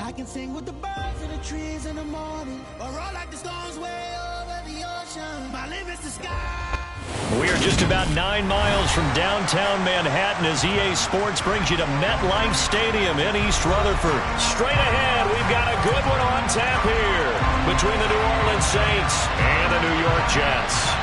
I can sing with the birds and the trees in the morning, or roll like the storms way over the ocean. My limits the sky. We are just about 9 miles from downtown Manhattan as EA Sports brings you to MetLife Stadium in East Rutherford. Straight ahead, we've got a good one on tap here between the New Orleans Saints and the New York Jets.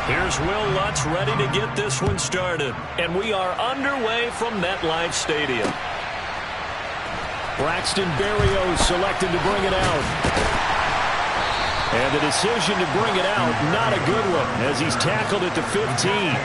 Here's Will Lutz ready to get this one started. And we are underway from MetLife Stadium. Braxton Berrios selected to bring it out. And the decision to bring it out, not a good one, as he's tackled it to 15.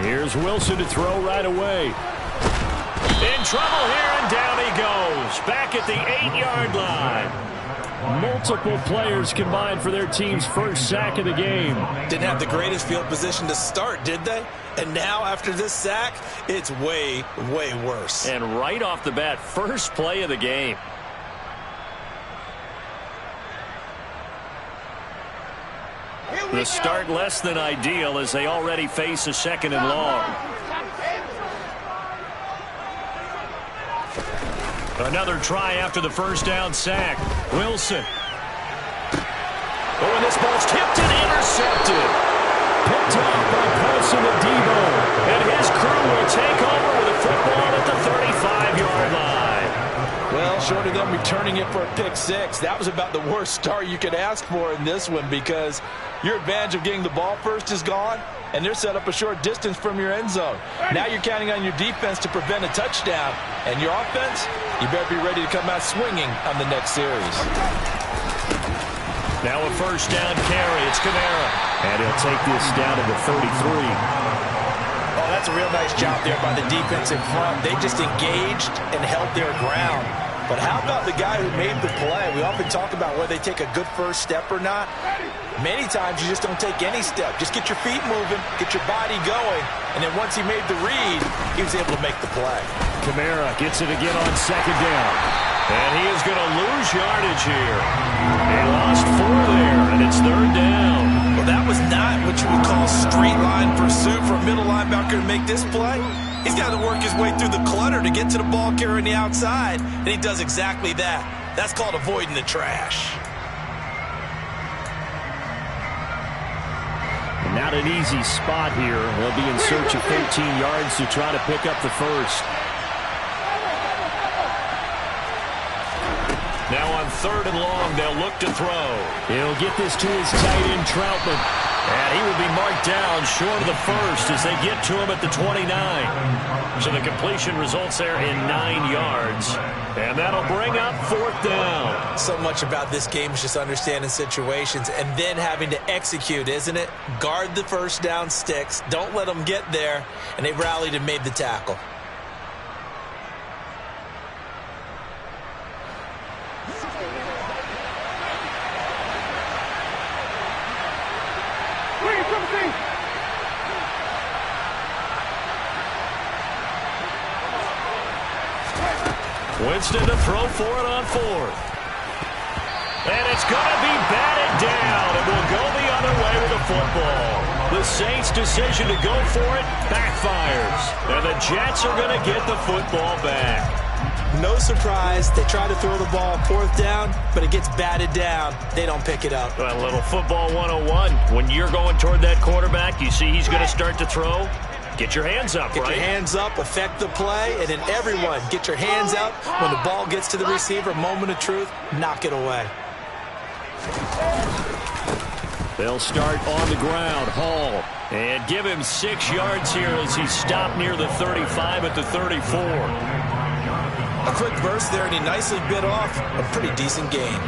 Here's Wilson to throw right away. In trouble here, and down he goes. Back at the 8-yard line. Multiple players combined for their team's first sack of the game. Didn't have the greatest field position to start, did they? And now, after this sack, it's way, way worse. And right off the bat, first play of the game. The start less than ideal as they already face a 2nd and long. Another try after the first down sack. Wilson. Oh, and this ball's tipped and intercepted. Picked off by Paulson Adebo. And his crew will take over with a football at the 35-yard line. Well, short of them returning it for a pick 6, that was about the worst start you could ask for in this one, because your advantage of getting the ball first is gone, and they're set up a short distance from your end zone. Now you're counting on your defense to prevent a touchdown, and your offense, you better be ready to come out swinging on the next series. Now a first down carry. It's Kamara. And he'll take this down to the 33. Oh, that's a real nice job there by the defense in front. They just engaged and held their ground. But how about the guy who made the play? We often talk about whether they take a good first step or not. Many times you just don't take any step. Just get your feet moving, get your body going, and then once he made the read, he was able to make the play. Kamara gets it again on 2nd down. And he is going to lose yardage here. He lost 4 there, and it's 3rd down. Well, that was not what you would call straight line pursuit for a middle linebacker to make this play. He's got to work his way through the clutter to get to the ball carrier on the outside, and he does exactly that. That's called avoiding the trash. Not an easy spot here. They'll be in search of 13 yards to try to pick up the first. Now on 3rd and long, they'll look to throw. He'll get this to his tight end, Troutman. And he will be marked down short of the first as they get to him at the 29. So the completion results there in 9 yards. And that'll bring up 4th down. So much about this game is just understanding situations and then having to execute, isn't it? Guard the first down sticks. Don't let them get there. And they rallied and made the tackle. Winston to throw for it on 4th. And it's going to be batted down, and we'll go the other way with the football. The Saints' decision to go for it backfires. And the Jets are going to get the football back. No surprise, they try to throw the ball 4th down, but it gets batted down. They don't pick it up. Well, a little football 101. When you're going toward that quarterback, you see he's going to start to throw. Get your hands up, Get right? your hands up, affect the play, and then everyone get your hands up. When the ball gets to the receiver, moment of truth, knock it away. They'll start on the ground. Hall. And give him 6 yards here as he stopped near the 35 at the 34. A quick burst there, and he nicely bit off a pretty decent gain.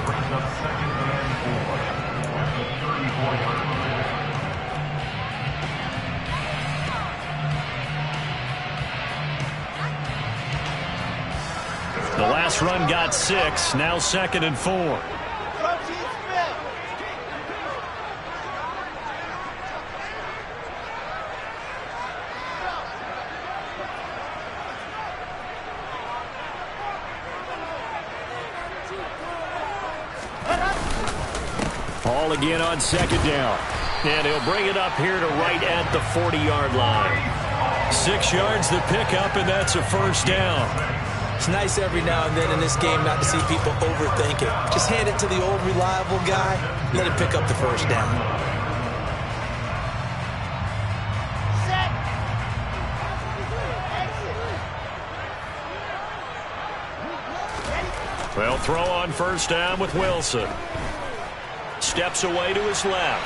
The last run got 6. Now 2nd and 4. Hall again on 2nd down. And he'll bring it up here to right at the 40-yard line. 6 yards the pickup, and that's a first down. It's nice every now and then in this game not to see people overthink it. Just hand it to the old reliable guy, let him pick up the first down. Well, throw on first down with Wilson. Steps away to his left.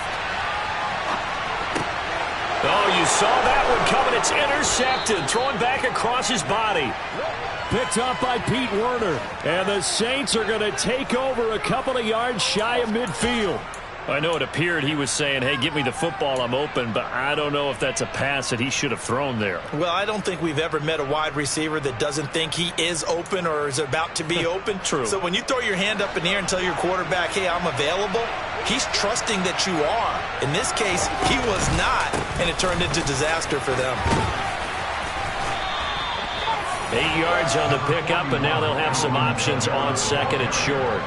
Oh, you saw that one coming. It's intercepted. Throwing back across his body. Picked up by Pete Werner. And the Saints are going to take over a couple of yards shy of midfield. I know it appeared he was saying, hey, give me the football, I'm open, but I don't know if that's a pass that he should have thrown there. Well, I don't think we've ever met a wide receiver that doesn't think he is open or is about to be open. True. So when you throw your hand up in the air and tell your quarterback, hey, I'm available, he's trusting that you are. In this case, he was not, and it turned into disaster for them. 8 yards on the pickup, and now they'll have some options on 2nd and short.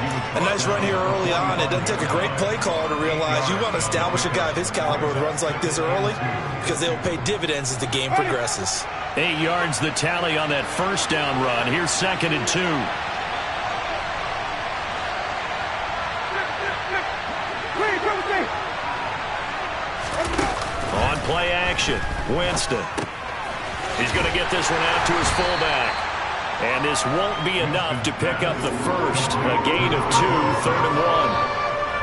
A nice run here early on. It doesn't take a great play caller to realize you want to establish a guy of his caliber with runs like this early because they'll pay dividends as the game progresses. 8 yards the tally on that first down run. Here's 2nd and 2. On play action, Winston. He's going to get this one out to his fullback. And this won't be enough to pick up the first. A gain of 2, 3rd and 1.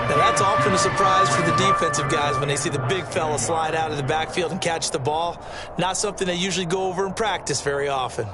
Now that's often a surprise for the defensive guys when they see the big fella slide out of the backfield and catch the ball. Not something they usually go over in practice very often.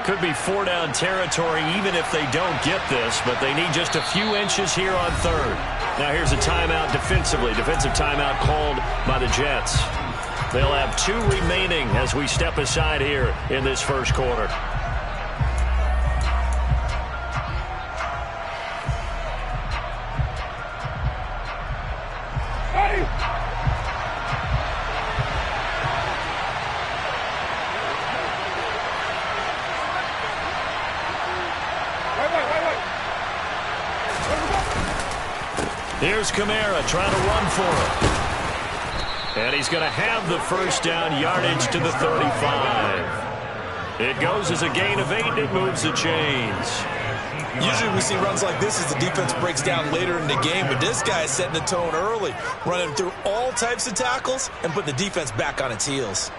Could be 4-down territory even if they don't get this, but they need just a few inches here on 3rd. Now here's a timeout defensively. Defensive timeout called by the Jets. They'll have 2 remaining as we step aside here in this first quarter. Here's Kamara trying to run for it. And he's going to have the first down, yardage to the 35. It goes as a gain of 8, and it moves the chains. Usually we see runs like this as the defense breaks down later in the game, but this guy is setting the tone early, running through all types of tackles and putting the defense back on its heels.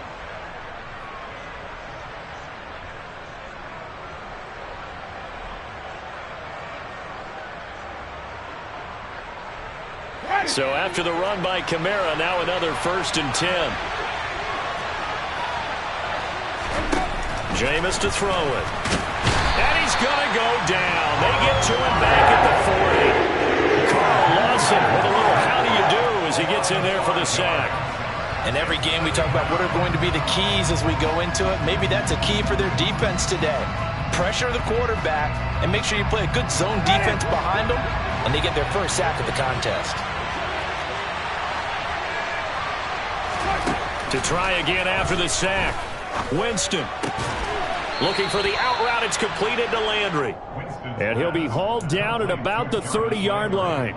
So after the run by Kamara, now another 1st and 10. Jameis to throw it. And he's going to go down. They get to him back at the 40. Carl Lawson with a little how do you do as he gets in there for the sack. In every game we talk about what are going to be the keys as we go into it. Maybe that's a key for their defense today. Pressure the quarterback and make sure you play a good zone defense behind them, and they get their first sack of the contest. To try again after the sack. Winston looking for the out route. It's completed to Landry. And he'll be hauled down at about the 30-yard line.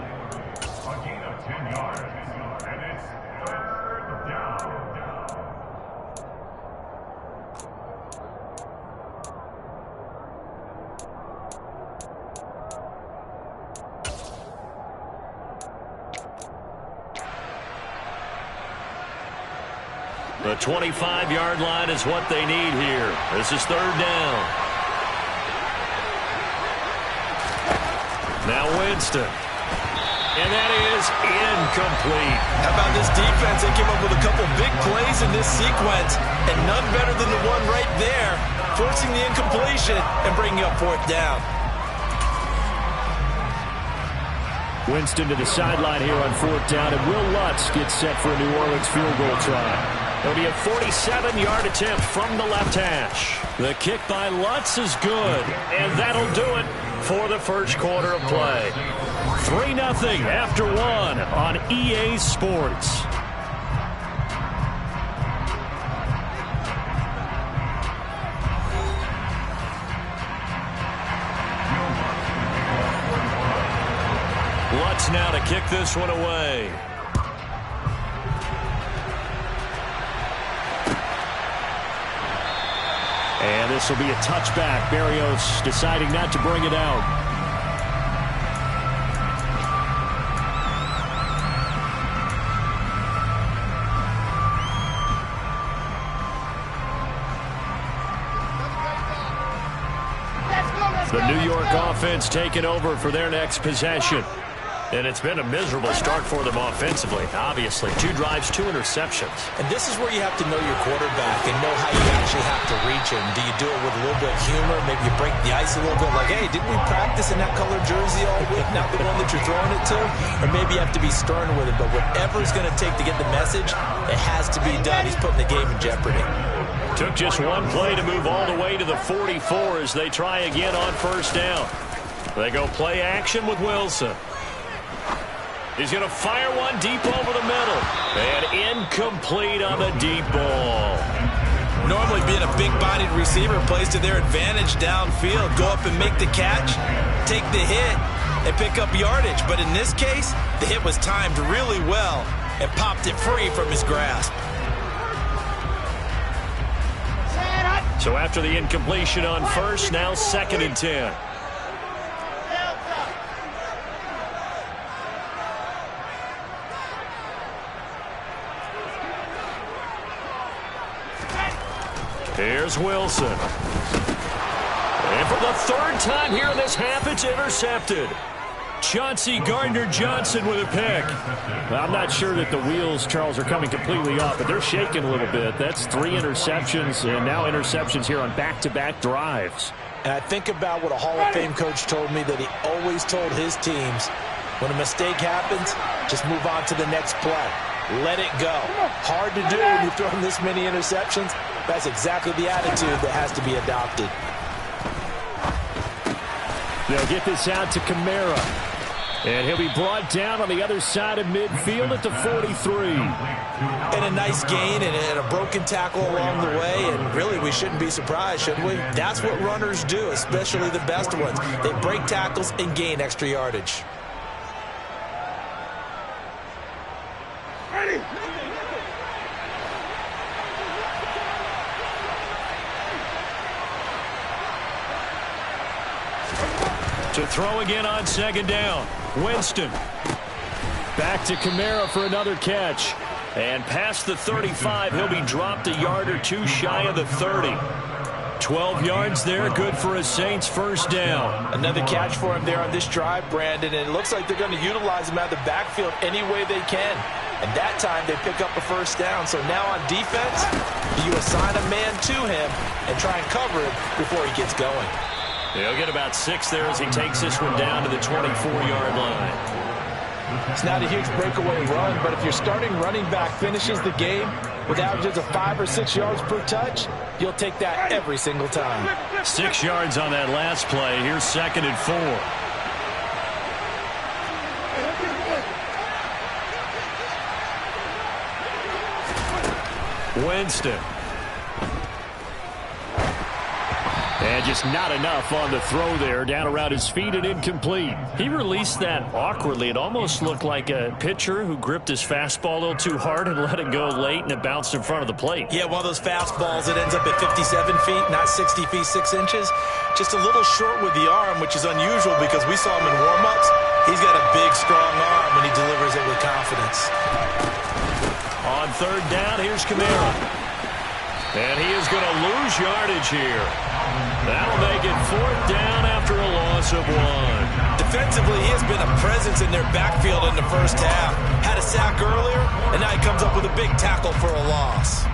The 25-yard line is what they need here. This is third down. Now Winston. And that is incomplete. How about this defense? They came up with a couple big plays in this sequence, and none better than the one right there, forcing the incompletion and bringing up fourth down. Winston to the sideline here on fourth down, and Will Lutz gets set for a New Orleans field goal try. It'll be a 47-yard attempt from the left hash. The kick by Lutz is good, and that'll do it for the first quarter of play. 3-0 after one on EA Sports. Lutz now to kick this one away. And this will be a touchback. Berrios deciding not to bring it out. The New York offense taking over for their next possession. And it's been a miserable start for them offensively, obviously. 2 drives, 2 interceptions. And this is where you have to know your quarterback and know how you actually have to reach him. Do you do it with a little bit of humor? Maybe you break the ice a little bit like, hey, didn't we practice in that colored jersey all week, not the one that you're throwing it to? Or maybe you have to be stern with it. But whatever it's going to take to get the message, it has to be done. He's putting the game in jeopardy. Took just one play to move all the way to the 44 as they try again on first down. They go play action with Wilson. He's going to fire one deep over the middle. And incomplete on the deep ball. Normally being a big-bodied receiver plays to their advantage downfield. Go up and make the catch, take the hit, and pick up yardage. But in this case, the hit was timed really well and popped it free from his grasp. So after the incompletion on first, now 2nd and 10. Here's Wilson. And for the 3rd time here in this half, it's intercepted. Chauncey Gardner-Johnson with a pick. I'm not sure that the wheels, Charles, are coming completely off, but they're shaking a little bit. That's 3 interceptions, and now interceptions here on back-to-back drives. And I think about what a Hall of Fame coach told me that he always told his teams, when a mistake happens, just move on to the next play. Let it go. Hard to do when you're throwing this many interceptions. That's exactly the attitude that has to be adopted. They'll get this out to Kamara. And he'll be brought down on the other side of midfield at the 43. And a nice gain and a broken tackle along the way. And really, we shouldn't be surprised, should we? That's what runners do, especially the best ones. They break tackles and gain extra yardage. Ready. To throw again on 2nd down. Winston. Back to Kamara for another catch. And past the 35, he'll be dropped a yard or 2 shy of the 30. 12 yards there, good for a Saints first down. Another catch for him there on this drive, Brandon, and it looks like they're going to utilize him out of the backfield any way they can. And that time they pick up a first down. So now on defense, you assign a man to him and try and cover him before he gets going. He'll get about 6 there as he takes this one down to the 24-yard line. It's not a huge breakaway run, but if your starting running back finishes the game with averages of 5 or 6 yards per touch, you'll take that every single time. 6 yards on that last play. Here's 2nd and 4. Winston. And just not enough on the throw there. Down around his feet and incomplete. He released that awkwardly. It almost looked like a pitcher who gripped his fastball a little too hard and let it go late, and it bounced in front of the plate. Yeah, one of those fastballs that ends up at 57 feet, not 60 feet, 6 inches. Just a little short with the arm, which is unusual because we saw him in warm-ups. He's got a big, strong arm, and he delivers it with confidence. On 3rd down, here's Kamara. And he is going to lose yardage here. That'll make it 4th down after a loss of 1. Defensively, he has been a presence in their backfield in the first half. Had a sack earlier, and now he comes up with a big tackle for a loss.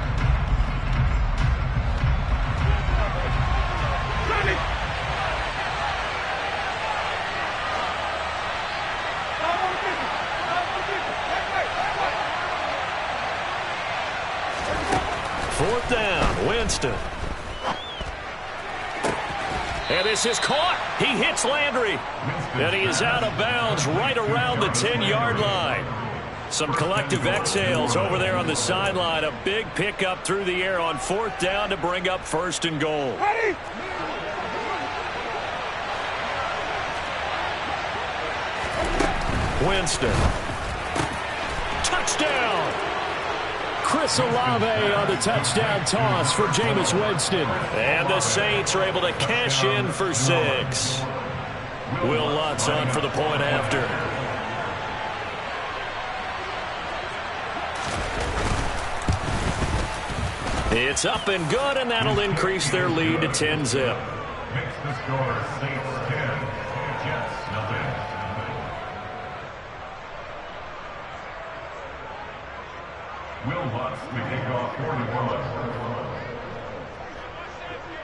Fourth down, Winston. And this is caught. He hits Landry. And he is out of bounds right around the 10-yard line. Some collective exhales over there on the sideline. A big pickup through the air on 4th down to bring up 1st and goal. Winston. Touchdown. Chris Olave on the touchdown toss for Jameis Winston. And the Saints are able to cash in for 6. Will Lutz on for the point after. It's up and good, and that'll increase their lead to 10-zip. Makes the score Saints 10, Jets nothing. Will Lutz to kick off 41.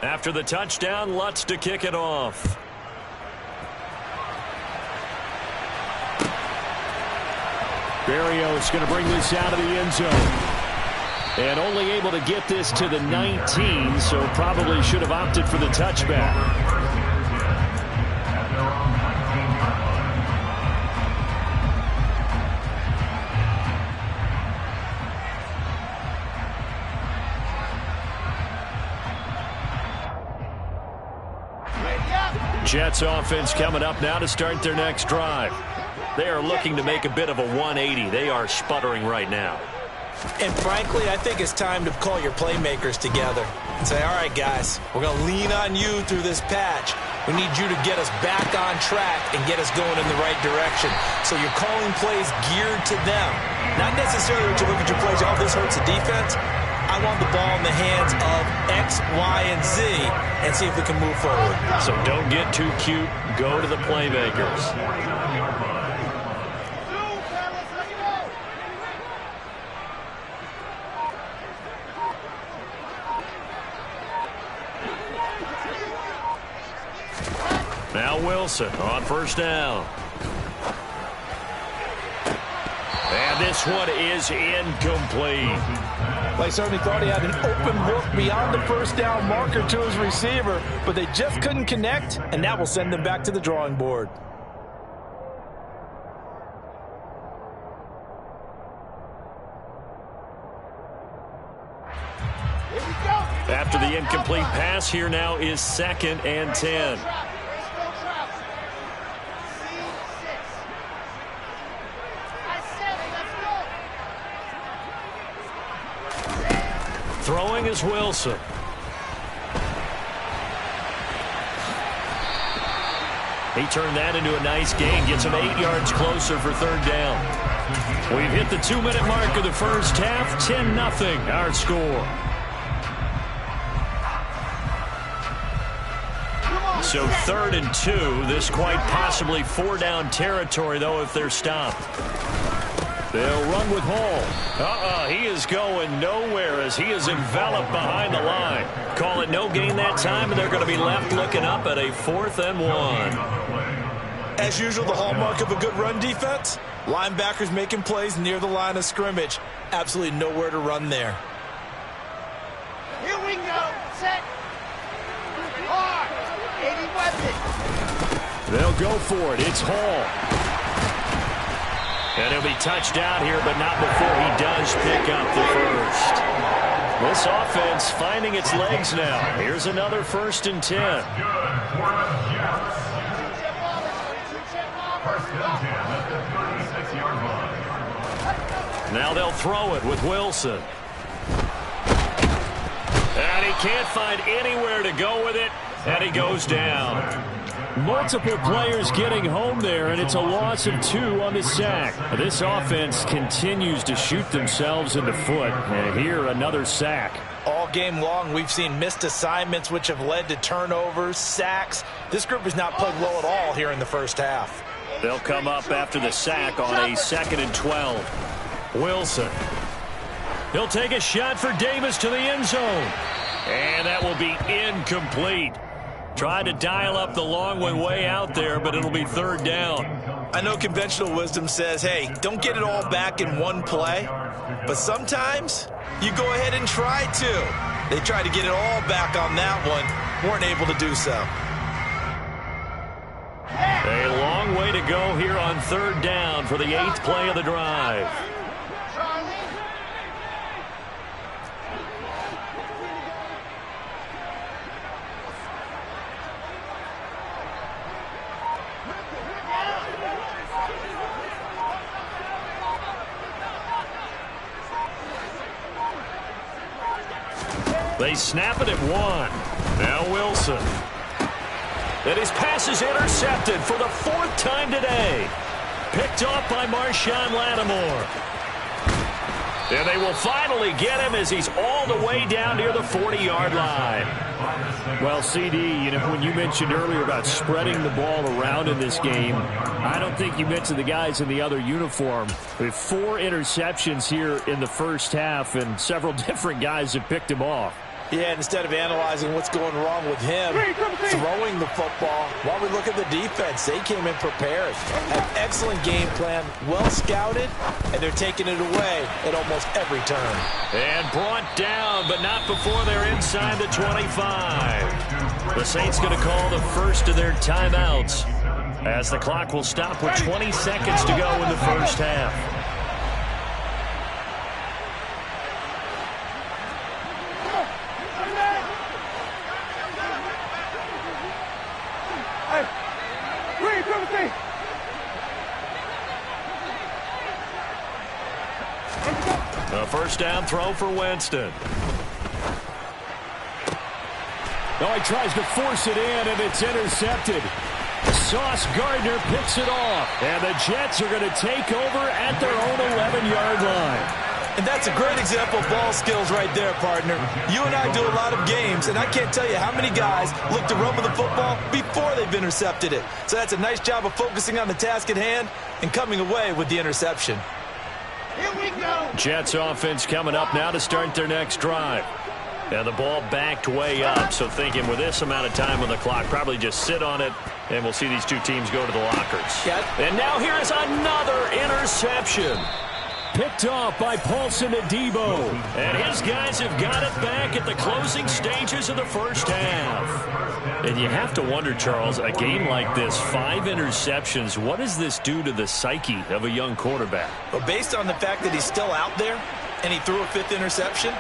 After the touchdown, Lutz to kick it off. Berrios going to bring this out of the end zone. And only able to get this to the 19, so probably should have opted for the touchback. Jets offense coming up now to start their next drive. They are looking to make a bit of a 180. They are sputtering right now. And frankly, I think it's time to call your playmakers together and say, all right, guys, we're going to lean on you through this patch. We need you to get us back on track and get us going in the right direction. So you're calling plays geared to them. Not necessarily to look at your plays, oh, this hurts the defense. I want the ball in the hands of X, Y, and Z and see if we can move forward. So don't get too cute. Go to the playmakers. Now Wilson on 1st down. And this one is incomplete. They certainly thought he had an open look beyond the 1st down marker to his receiver, but they just couldn't connect, and that will send them back to the drawing board. After the incomplete pass, here now is 2nd and 10. Throwing is Wilson. He turned that into a nice gain. Gets him 8 yards closer for 3rd down. We've hit the 2-minute mark of the first half. 10-0 our score. So 3rd and 2. This quite possibly 4-down territory, though, if they're stopped. They'll run with Hall. He is going nowhere as he is enveloped behind the line. Call it no gain that time, and they're going to be left looking up at a 4th and 1. As usual, the hallmark of a good run defense, linebackers making plays near the line of scrimmage. Absolutely nowhere to run there. Here we go. Set. Hard. 80 weapon. They'll go for it. It's Hall. And he'll be touched out here, but not before he does pick up the first. This offense finding its legs now. Here's another 1st and 10. Good for the Jets. 1st and 10 at the 36-yard line. Now they'll throw it with Wilson. And he can't find anywhere to go with it, and he goes down. Multiple players getting home there, and it's a loss of 2 on the sack. This offense continues to shoot themselves in the foot, and here another sack. All game long, we've seen missed assignments, which have led to turnovers, sacks. This group has not played well at all here in the first half. They'll come up after the sack on a 2nd and 12. Wilson. He'll take a shot for Davis to the end zone. And that will be incomplete. Tried to dial up the long way out there, but it'll be 3rd down. I know conventional wisdom says, hey, don't get it all back in one play. But sometimes you go ahead and try to. They tried to get it all back on that one. Weren't able to do so. A long way to go here on 3rd down for the 8th play of the drive. They snap it at 1. Now Wilson. And his pass is intercepted for the 4th time today. Picked off by Marshawn Lattimore. And they will finally get him as he's all the way down near the 40-yard line. Well, CD, you know, when you mentioned earlier about spreading the ball around in this game, I don't think you mentioned the guys in the other uniform. We have 4 interceptions here in the first half, and several different guys have picked him off. Yeah, instead of analyzing what's going wrong with him, throwing the football, while we look at the defense, they came in prepared. An excellent game plan, well scouted, and they're taking it away at almost every turn. And brought down, but not before they're inside the 25. The Saints going to call the first of their timeouts, as the clock will stop with 20 seconds to go in the first half. A first down throw for Winston. Oh, he tries to force it in, and it's intercepted. Sauce Gardner picks it off, and the Jets are going to take over at their own 11-yard line. And that's a great example of ball skills right there, partner. You and I do a lot of games, and I can't tell you how many guys look to run with the football before they've intercepted it. So that's a nice job of focusing on the task at hand and coming away with the interception. Here we go. Jets offense coming up now to start their next drive. And the ball backed way up, so thinking with this amount of time on the clock, probably just sit on it, and we'll see these two teams go to the lockers. And now here is another interception. Picked off by Paulson Adebo. And his guys have got it back at the closing stages of the first half. And you have to wonder, Charles, a game like this, 5 interceptions, what does this do to the psyche of a young quarterback? Well, based on the fact that he's still out there and he threw a 5th interception,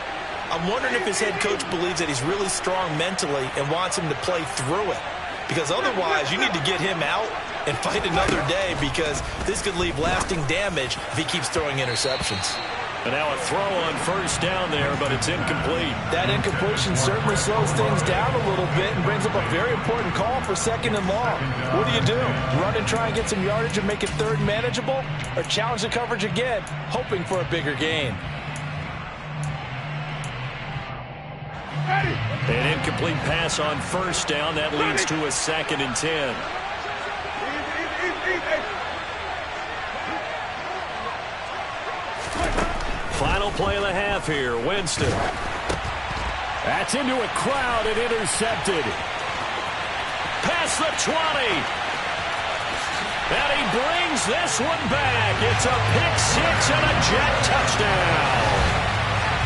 I'm wondering if his head coach believes that he's really strong mentally and wants him to play through it. Because otherwise, you need to get him out and fight another day, because this could leave lasting damage if he keeps throwing interceptions. And now a throw on first down there, but it's incomplete. That incompletion certainly slows things down a little bit and brings up a very important call for 2nd and long. What do? Run and try and get some yardage and make it 3rd manageable, or challenge the coverage again, hoping for a bigger gain? An incomplete pass on first down. That leads to a 2nd and 10. Final play of the half here. Winston. That's into a crowd and intercepted. Past the 20. And he brings this one back. It's a pick-6 and a Jet touchdown.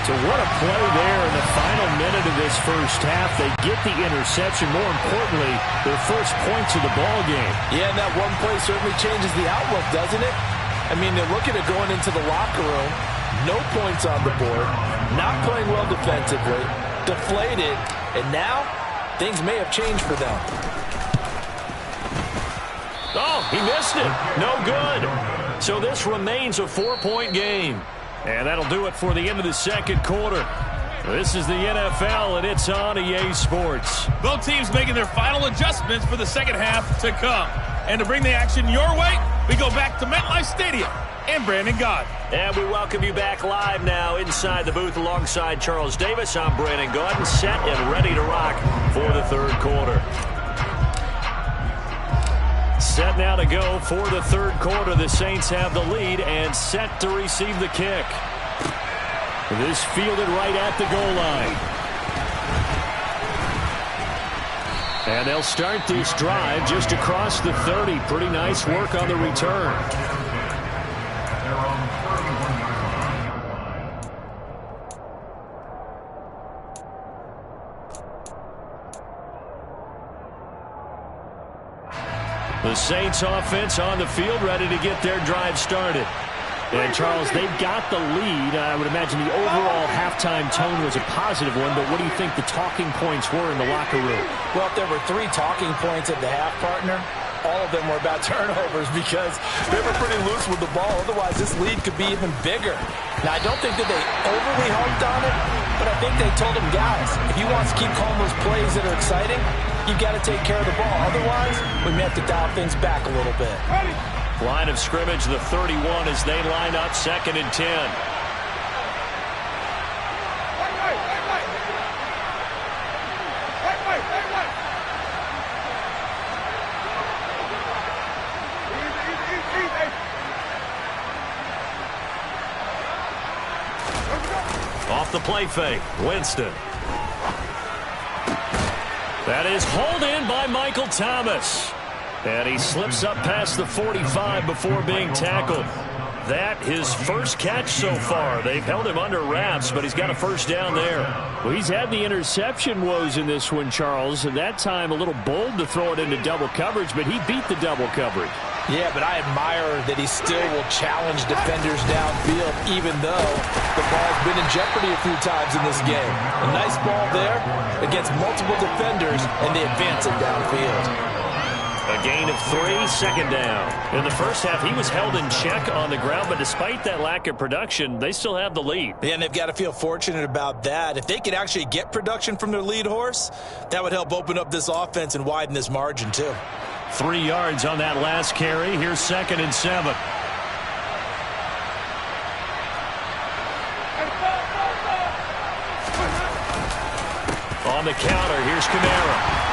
So what a play there in the final minute of this first half. They get the interception. More importantly, their first points of the ball game. Yeah, and that one play certainly changes the outlook, doesn't it? I mean, they're looking at going into the locker room, no points on the board, not playing well defensively, deflated, and now things may have changed for them. Oh, he missed it. No good. So this remains a 4-point game. And that'll do it for the end of the second quarter. This is the NFL, and it's on EA Sports. Both teams making their final adjustments for the second half to come. And to bring the action your way, we go back to MetLife Stadium and Brandon Gaudin. And we welcome you back live now inside the booth alongside Charles Davis. I'm Brandon Gaudin, set and ready to rock for the third quarter. Set now to go for the third quarter. The Saints have the lead and set to receive the kick. This fielded right at the goal line. And they'll start this drive just across the 30. Pretty nice work on the return. The Saints offense on the field ready to get their drive started. And, Charles, they've got the lead. I would imagine the overall halftime tone was a positive one, but what do you think the talking points were in the locker room? Well, if there were 3 talking points at the half, partner, all of them were about turnovers because they were pretty loose with the ball. Otherwise, this lead could be even bigger. Now, I don't think that they overly harped on it, but I think they told them, guys, if you want to keep calling those plays that are exciting, you've got to take care of the ball. Otherwise, we may have to dial things back a little bit. Line of scrimmage, the 31 as they line up 2nd and 10. Off the play fake, Winston. That is hauled in by Michael Thomas. And he slips up past the 45 before being tackled. That his first catch so far. They've held him under wraps, but he's got a first down there. Well, he's had the interception woes in this one, Charles, and that time a little bold to throw it into double coverage, but he beat the double coverage. Yeah, but I admire that he still will challenge defenders downfield, even though the ball's been in jeopardy a few times in this game. A nice ball there against multiple defenders, and they advance it downfield. A gain of 3, 2nd down. In the first half, he was held in check on the ground, but despite that lack of production, they still have the lead. Yeah, and they've got to feel fortunate about that. If they could actually get production from their lead horse, that would help open up this offense and widen this margin, too. 3 yards on that last carry. Here's 2nd and 7. On the counter, here's Kamara.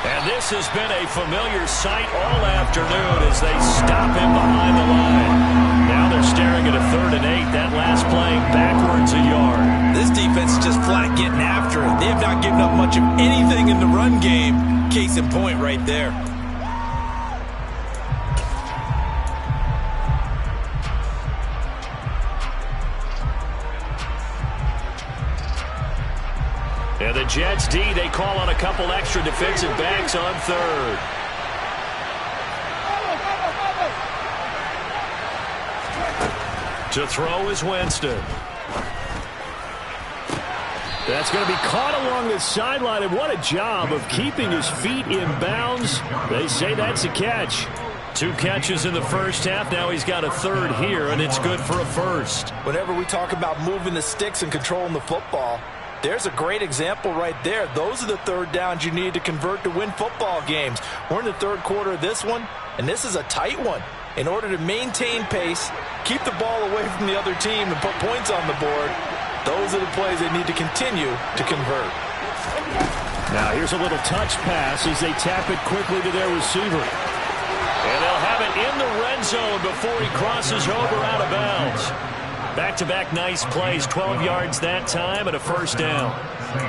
And this has been a familiar sight all afternoon as they stop him behind the line. Now they're staring at a 3rd and 8. That last play backwards a yard. This defense is just flat getting after it. They have not given up much of anything in the run game. Case in point right there. And the Jets D, they call on a couple extra defensive backs on 3rd. To throw is Winston. That's going to be caught along the sideline, and what a job of keeping his feet in bounds. They say that's a catch. 2 catches in the first half. Now he's got a 3rd here, and it's good for a first. Whenever we talk about moving the sticks and controlling the football, there's a great example right there. Those are the 3rd downs you need to convert to win football games. We're in the 3rd quarter of this one, and this is a tight one. In order to maintain pace, keep the ball away from the other team, and put points on the board, those are the plays they need to continue to convert. Now here's a little touch pass as they tap it quickly to their receiver. And they'll have it in the red zone before he crosses over out of bounds. Back-to-back nice plays, 12 yards that time and a first down.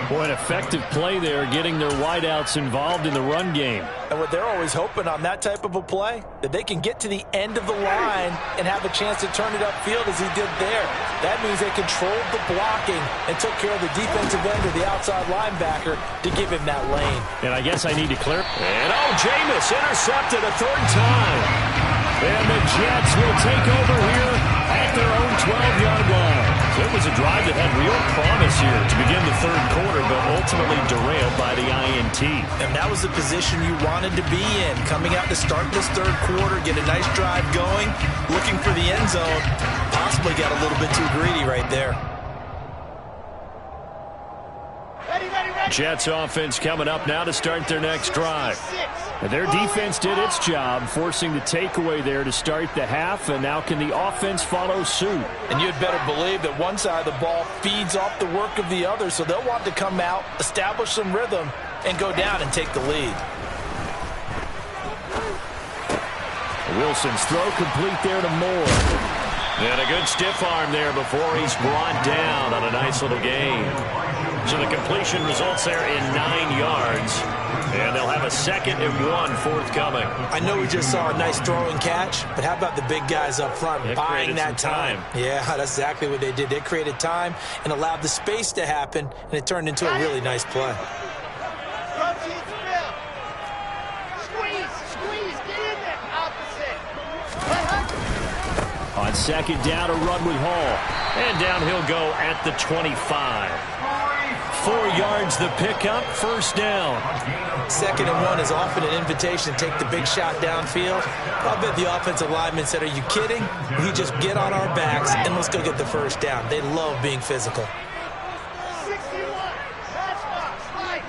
Boy, an effective play there, getting their wideouts involved in the run game. And what they're always hoping on that type of a play, that they can get to the end of the line and have a chance to turn it upfield as he did there. That means they controlled the blocking and took care of the defensive end or the outside linebacker to give him that lane. And I guess I need to clear. And Jameis intercepted a 3rd time. And the Jets will take over here at their own 12-yard line. So it was a drive that had real promise here to begin the 3rd quarter, but ultimately derailed by the INT. And that was the position you wanted to be in. Coming out to start this 3rd quarter, get a nice drive going, looking for the end zone. Possibly got a little bit too greedy right there. Ready, ready, ready. Jets offense coming up now to start their next drive. Their defense did its job, forcing the takeaway there to start the half, and now can the offense follow suit? And you'd better believe that one side of the ball feeds off the work of the other, so they'll want to come out, establish some rhythm, and go down and take the lead. Wilson's throw complete there to Moore. And a good stiff arm there before he's brought down on a nice little gain. So the completion results there in 9 yards. And they'll have a 2nd and 1 forthcoming. I know we just saw a nice throw and catch, but how about the big guys up front buying that time? Yeah, that's exactly what they did. They created time and allowed the space to happen, and it turned into a really nice play. On 2nd down, a run with Hall. And down he'll go at the 25. 4 yards the pickup, 1st down. 2nd and 1 is often an invitation to take the big shot downfield. I bet the offensive lineman said, are you kidding? We just get on our backs and let's go get the 1st down. They love being physical. 61, pass box, right.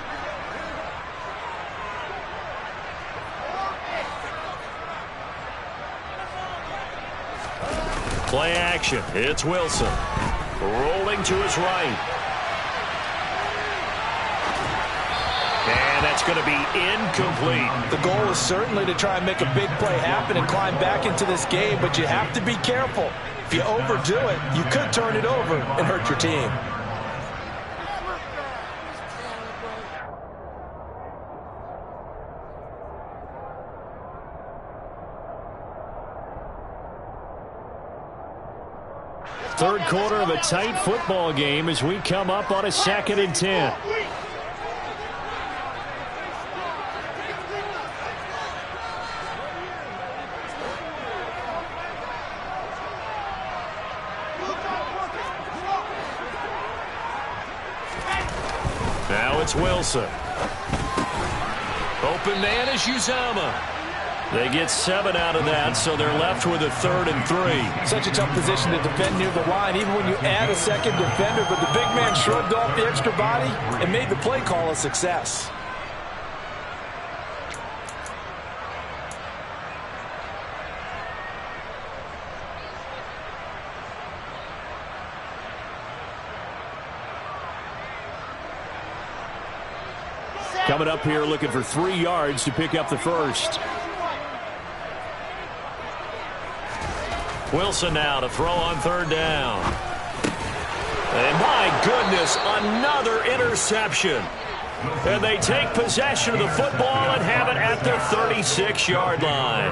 Play action. It's Wilson. Rolling to his right. And that's going to be incomplete. The goal is certainly to try and make a big play happen and climb back into this game, but you have to be careful. If you overdo it, you could turn it over and hurt your team. Third quarter of a tight football game as we come up on a 2nd and 10. Now it's Wilson. Open man is Uzama. They get 7 out of that, so they're left with a 3rd and 3. Such a tough position to defend near the line, even when you add a 2nd defender, but the big man shrugged off the extra body and made the play call a success. Coming up here looking for 3 yards to pick up the 1st. Wilson now to throw on 3rd down. And my goodness, another interception. And they take possession of the football and have it at their 36-yard line.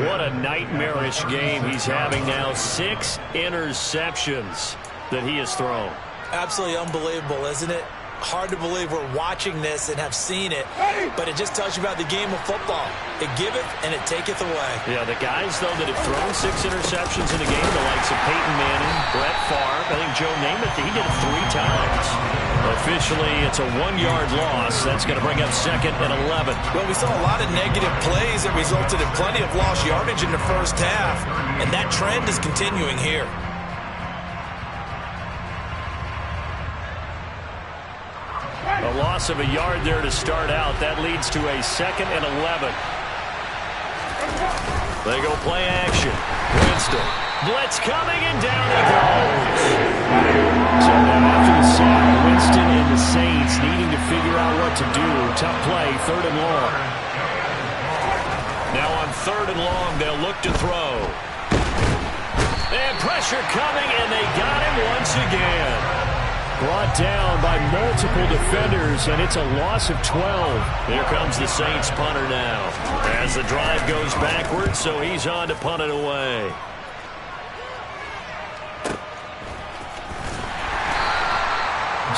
What a nightmarish game he's having now. 6 interceptions that he has thrown. Absolutely unbelievable, isn't it? Hard to believe we're watching this and have seen it, but it just tells you about the game of football. It giveth and it taketh away. Yeah, the guys, though, that have thrown 6 interceptions in a game, the likes of Peyton Manning, Brett Favre, I think Joe Namath, he did it 3 times. Officially, it's a 1-yard loss. That's going to bring up 2nd and 11. Well, we saw a lot of negative plays that resulted in plenty of lost yardage in the first half, and that trend is continuing here. A loss of a yard there to start out. That leads to a 2nd and 11. They go play action. Winston. Blitz coming, and down he goes. So now after the sack, Winston and the Saints needing to figure out what to do. Tough play, 3rd and long. Now on 3rd and long, they'll look to throw. And pressure coming, and they got him once again. Brought down by multiple defenders, and it's a loss of 12. Here comes the Saints punter now. As the drive goes backwards, so he's on to punt it away.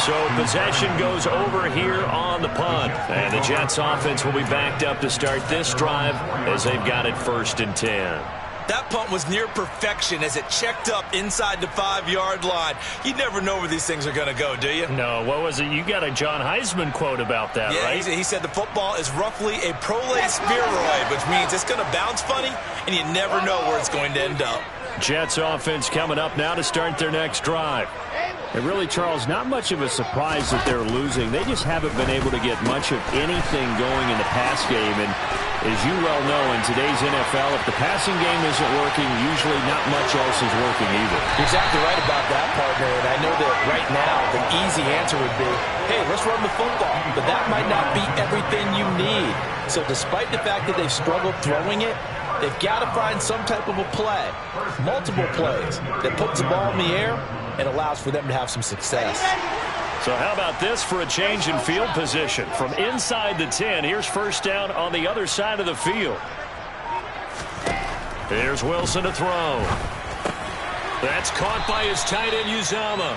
So possession goes over here on the punt. And the Jets offense will be backed up to start this drive as they've got it 1st and 10. That punt was near perfection as it checked up inside the 5-yard line. You never know where these things are going to go, do you? No, what was it? You got a John Heisman quote about that, yeah, right? He said the football is roughly a prolate spheroid, which means it's going to bounce funny, and you never know where it's going to end up. Jets offense coming up now to start their next drive. And really, Charles, not much of a surprise that they're losing. They just haven't been able to get much of anything going in the pass game. And as you well know, in today's NFL, if the passing game isn't working, usually not much else is working either. You're exactly right about that, partner. And I know that right now the easy answer would be, hey, let's run the football. But that might not be everything you need. So despite the fact that they've struggled throwing it, they've got to find some type of a play, multiple plays, that puts the ball in the air and allows for them to have some success. So how about this for a change in field position? From inside the 10, here's first down on the other side of the field. Here's Wilson to throw. That's caught by his tight end, Uzama.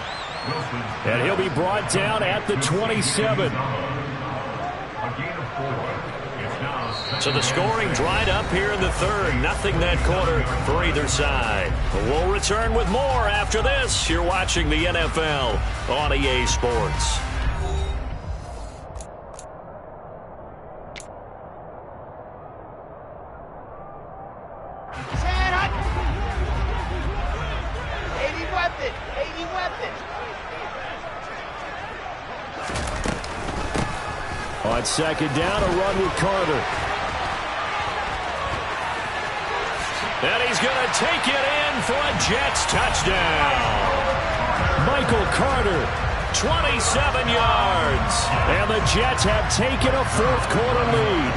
And he'll be brought down at the 27. So the scoring dried up here in the third. Nothing that quarter for either side. But we'll return with more after this. You're watching the NFL on EA Sports. On second down, a run with Carter. And he's going to take it in for a Jets touchdown. Michael Carter, 27 yards. And the Jets have taken a fourth quarter lead.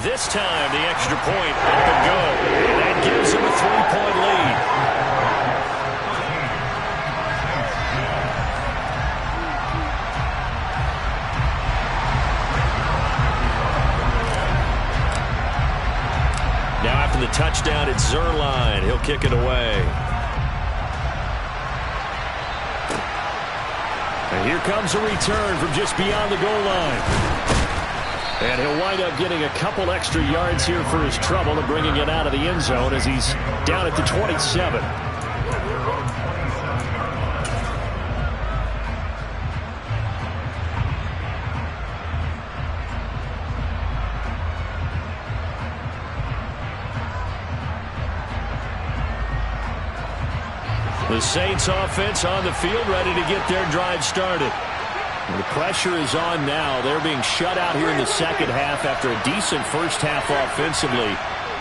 This time, the extra point up and go. And that gives him a 3-point lead. Now after the touchdown, it's Zerline. He'll kick it away. And here comes a return from just beyond the goal line. And he'll wind up getting a couple extra yards here for his trouble and bringing it out of the end zone as he's down at the 27. The Saints offense on the field, ready to get their drive started. The pressure is on now. They're being shut out here in the second half after a decent first half offensively.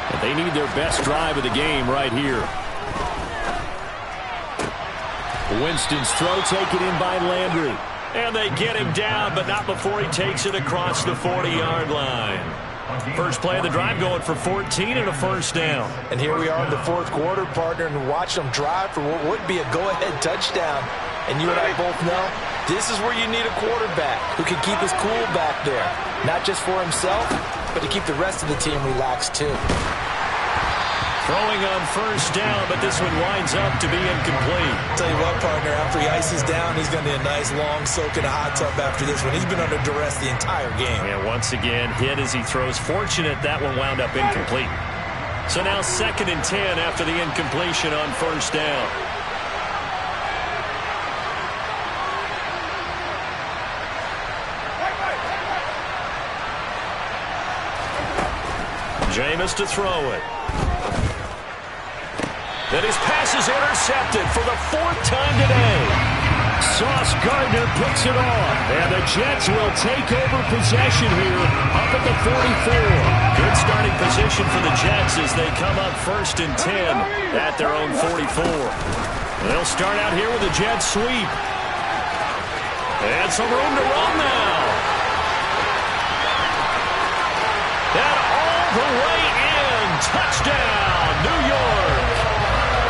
But they need their best drive of the game right here. Winston's throw taken in by Landry. And they get him down, but not before he takes it across the 40-yard line. First play of the drive going for 14 and a first down. And here we are in the fourth quarter, partner, and watch them drive for what would be a go-ahead touchdown. And you and I both know this is where you need a quarterback who can keep his cool back there. Not just for himself, but to keep the rest of the team relaxed too. Throwing on first down, but this one winds up to be incomplete. Tell you what, partner, after he ices down, he's going to need a nice long soak in a hot tub after this one. He's been under duress the entire game. And once again, hit as he throws. Fortunate that one wound up incomplete. So now 2nd and 10 after the incompletion on first down. Jameis to throw it. Then his pass is intercepted for the 4th time today. Sauce Gardner picks it off. And the Jets will take over possession here up at the 44. Good starting position for the Jets as they come up 1st and 10 at their own 44. They'll start out here with a jet sweep. And some room to run now. And all the way in. Touchdown, New York.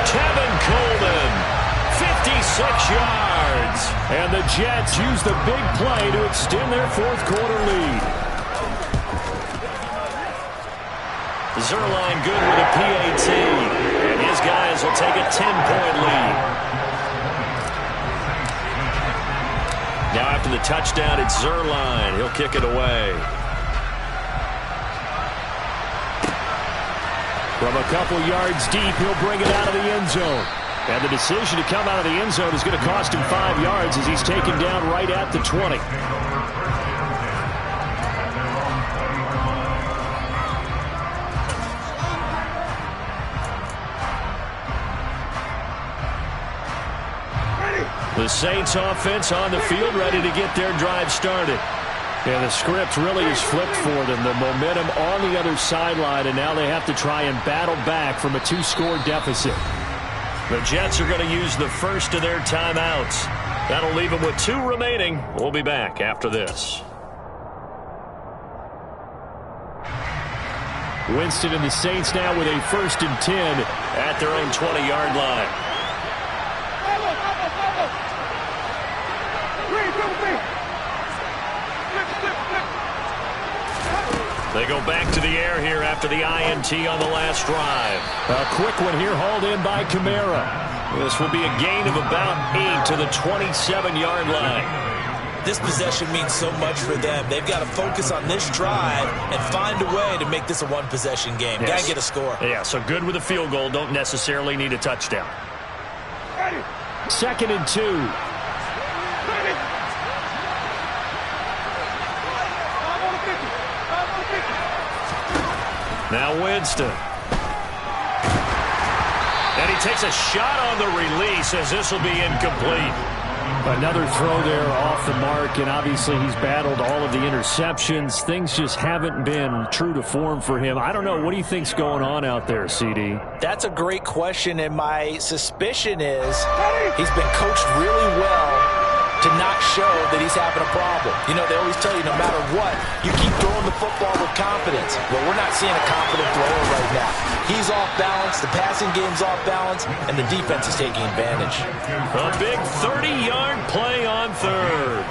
Kevin Coleman, 56 yards. And the Jets use the big play to extend their fourth quarter lead. Zerline good with a PAT. And his guys will take a 10-point lead. Now after the touchdown, it's Zerline. He'll kick it away. From a couple yards deep, he'll bring it out of the end zone. And the decision to come out of the end zone is going to cost him 5 yards as he's taken down right at the 20. The Saints offense on the field, ready to get their drive started. Yeah, the script really is flipped for them. The momentum on the other sideline, and now they have to try and battle back from a 2-score deficit. The Jets are going to use the first of their timeouts. That'll leave them with 2 remaining. We'll be back after this. Winston and the Saints now with a 1st and 10 at their own 20-yard line. They go back to the air here after the INT on the last drive. A quick one here hauled in by Kamara. This will be a gain of about 8 to the 27-yard line. This possession means so much for them. They've got to focus on this drive and find a way to make this a one-possession game. Yes. Got to get a score. Yeah, so good with a field goal. Don't necessarily need a touchdown. 2nd and 2. Now Winston. And he takes a shot on the release as this will be incomplete. Another throw there off the mark, and obviously he's battled all of the interceptions. Things just haven't been true to form for him. I don't know. What do you think's going on out there, CD? That's a great question, and my suspicion is he's been coached really well to not show that he's having a problem. You know, they always tell you no matter what, you keep throwing the football with confidence. Well, we're not seeing a confident thrower right now. He's off balance, the passing game's off balance, and the defense is taking advantage. A big 30-yard play on 3rd.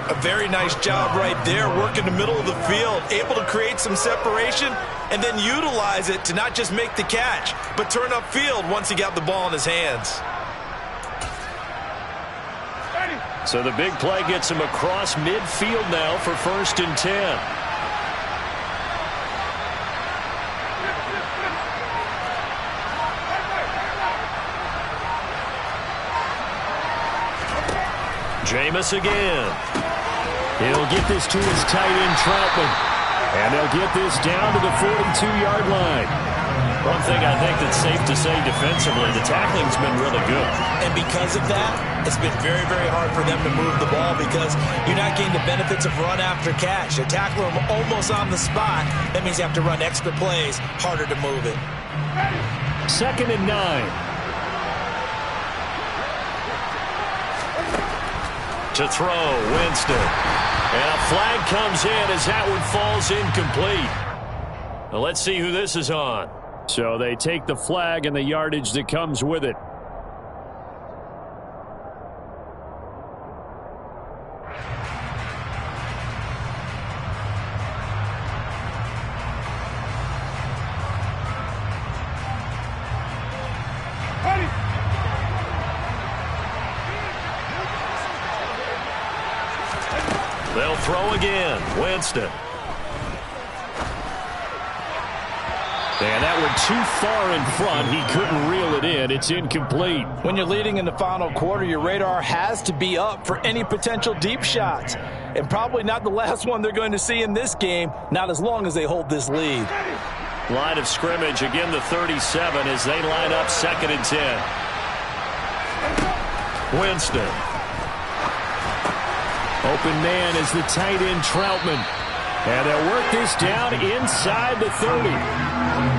A very nice job right there, working the middle of the field, able to create some separation, and then utilize it to not just make the catch, but turn upfield once he got the ball in his hands. So the big play gets him across midfield now for 1st and 10. Jameis again. He'll get this to his tight end, Troutman. And they'll get this down to the 42-yard line. One thing I think that's safe to say defensively, the tackling's been really good. And because of that, it's been very, very hard for them to move the ball because you're not getting the benefits of run after catch. They're tackling them almost on the spot. That means you have to run extra plays, harder to move it. 2nd and 9. To throw, Winston. And a flag comes in as that one falls incomplete. Well, let's see who this is on. So they take the flag and the yardage that comes with it. They'll throw again. Winston. And that one too far in front. He couldn't reel it in. It's incomplete. When you're leading in the final quarter, your radar has to be up for any potential deep shots. And probably not the last one they're going to see in this game, not as long as they hold this lead. Line of scrimmage, again the 37 as they line up 2nd and 10. Winston. Open man is the tight end, Troutman. And they'll work this down inside the 30.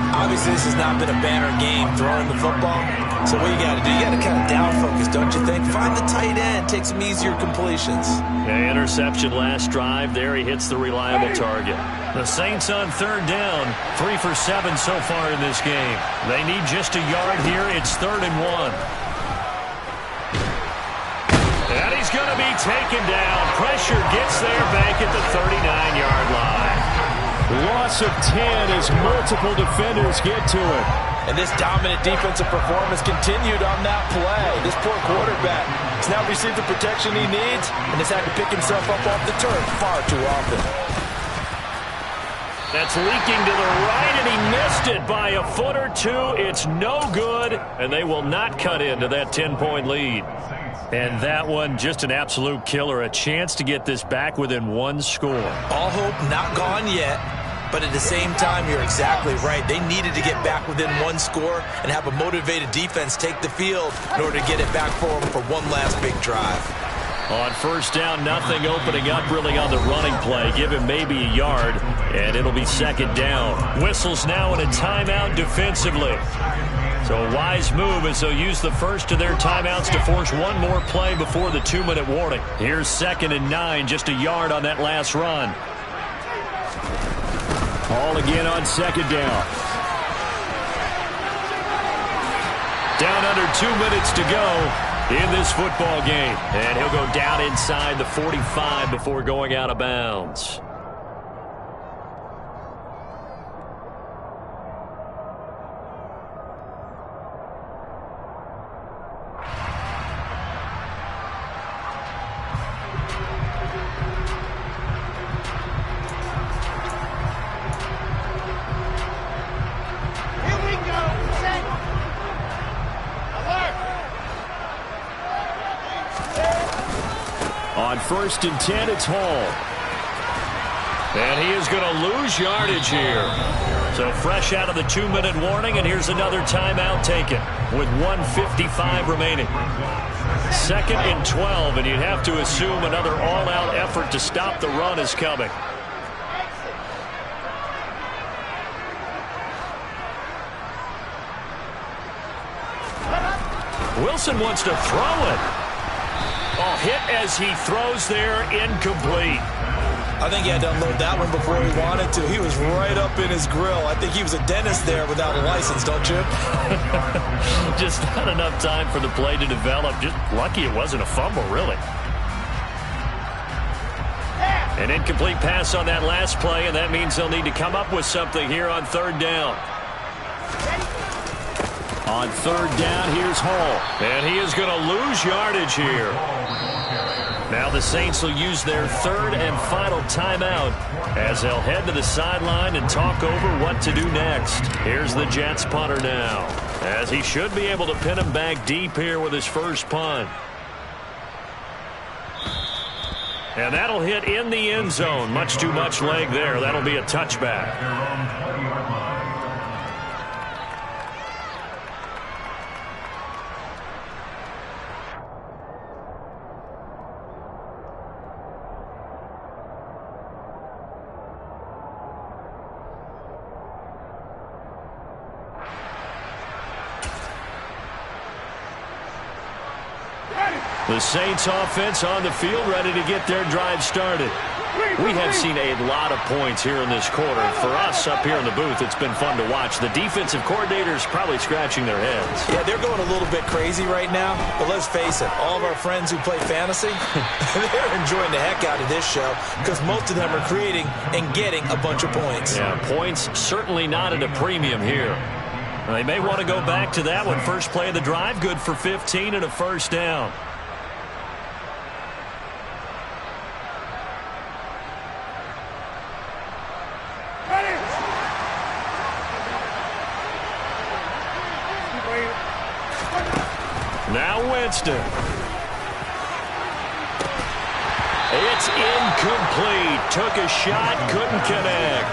Obviously, this has not been a banner game throwing the football. So what you got to do, you got to kind of down focus, don't you think? Find the tight end, take some easier completions. Yeah, interception last drive. There he hits the reliable target. The Saints on 3rd down, 3 for 7 so far in this game. They need just a yard here. It's 3rd and 1. And he's going to be taken down. Pressure gets there back at the 39-yard line. Loss of 10 as multiple defenders get to it. And this dominant defensive performance continued on that play. This poor quarterback has now received the protection he needs and has had to pick himself up off the turf far too often. That's leaking to the right, and he missed it by a foot or two. It's no good, and they will not cut into that 10-point lead. And that one, just an absolute killer. A chance to get this back within 1 score. All hope not gone yet. But at the same time, you're exactly right. They needed to get back within one score and have a motivated defense take the field in order to get it back for them for one last big drive. On first down, nothing opening up really on the running play. Give him maybe a yard, and it'll be second down. Whistles now in a timeout defensively. So a wise move as they'll use the first of their timeouts to force one more play before the 2-minute warning. Here's 2nd and 9, just a yard on that last run. All again on second down. Down under 2 minutes to go in this football game. And he'll go down inside the 45 before going out of bounds. On 1st and 10, it's Hall. And he is going to lose yardage here. So fresh out of the 2-minute warning, and here's another timeout taken with 1:55 remaining. 2nd and 12, and you'd have to assume another all-out effort to stop the run is coming. Wilson wants to throw it. Oh, hit as he throws there, incomplete. I think he had to unload that one before he wanted to. He was right up in his grill. I think he was a dentist there without a license, don't you? Just not enough time for the play to develop. Just lucky it wasn't a fumble, really. An incomplete pass on that last play, and that means they'll need to come up with something here on 3rd down. On 3rd down, here's Hall. And he is going to lose yardage here. Now the Saints will use their 3rd and final timeout as they'll head to the sideline and talk over what to do next. Here's the Jets punter now, as he should be able to pin him back deep here with his first punt. And that'll hit in the end zone. Much too much leg there. That'll be a touchback. The Saints offense on the field, ready to get their drive started. We have seen a lot of points here in this quarter. For us up here in the booth, it's been fun to watch. The defensive coordinators probably scratching their heads. Yeah, they're going a little bit crazy right now. But let's face it, all of our friends who play fantasy, they're enjoying the heck out of this show because most of them are creating and getting a bunch of points. Yeah, points certainly not at a premium here. They may want to go back to that one. First play of the drive, good for 15 and a first down. Now Winston. It's incomplete. Took a shot, couldn't connect.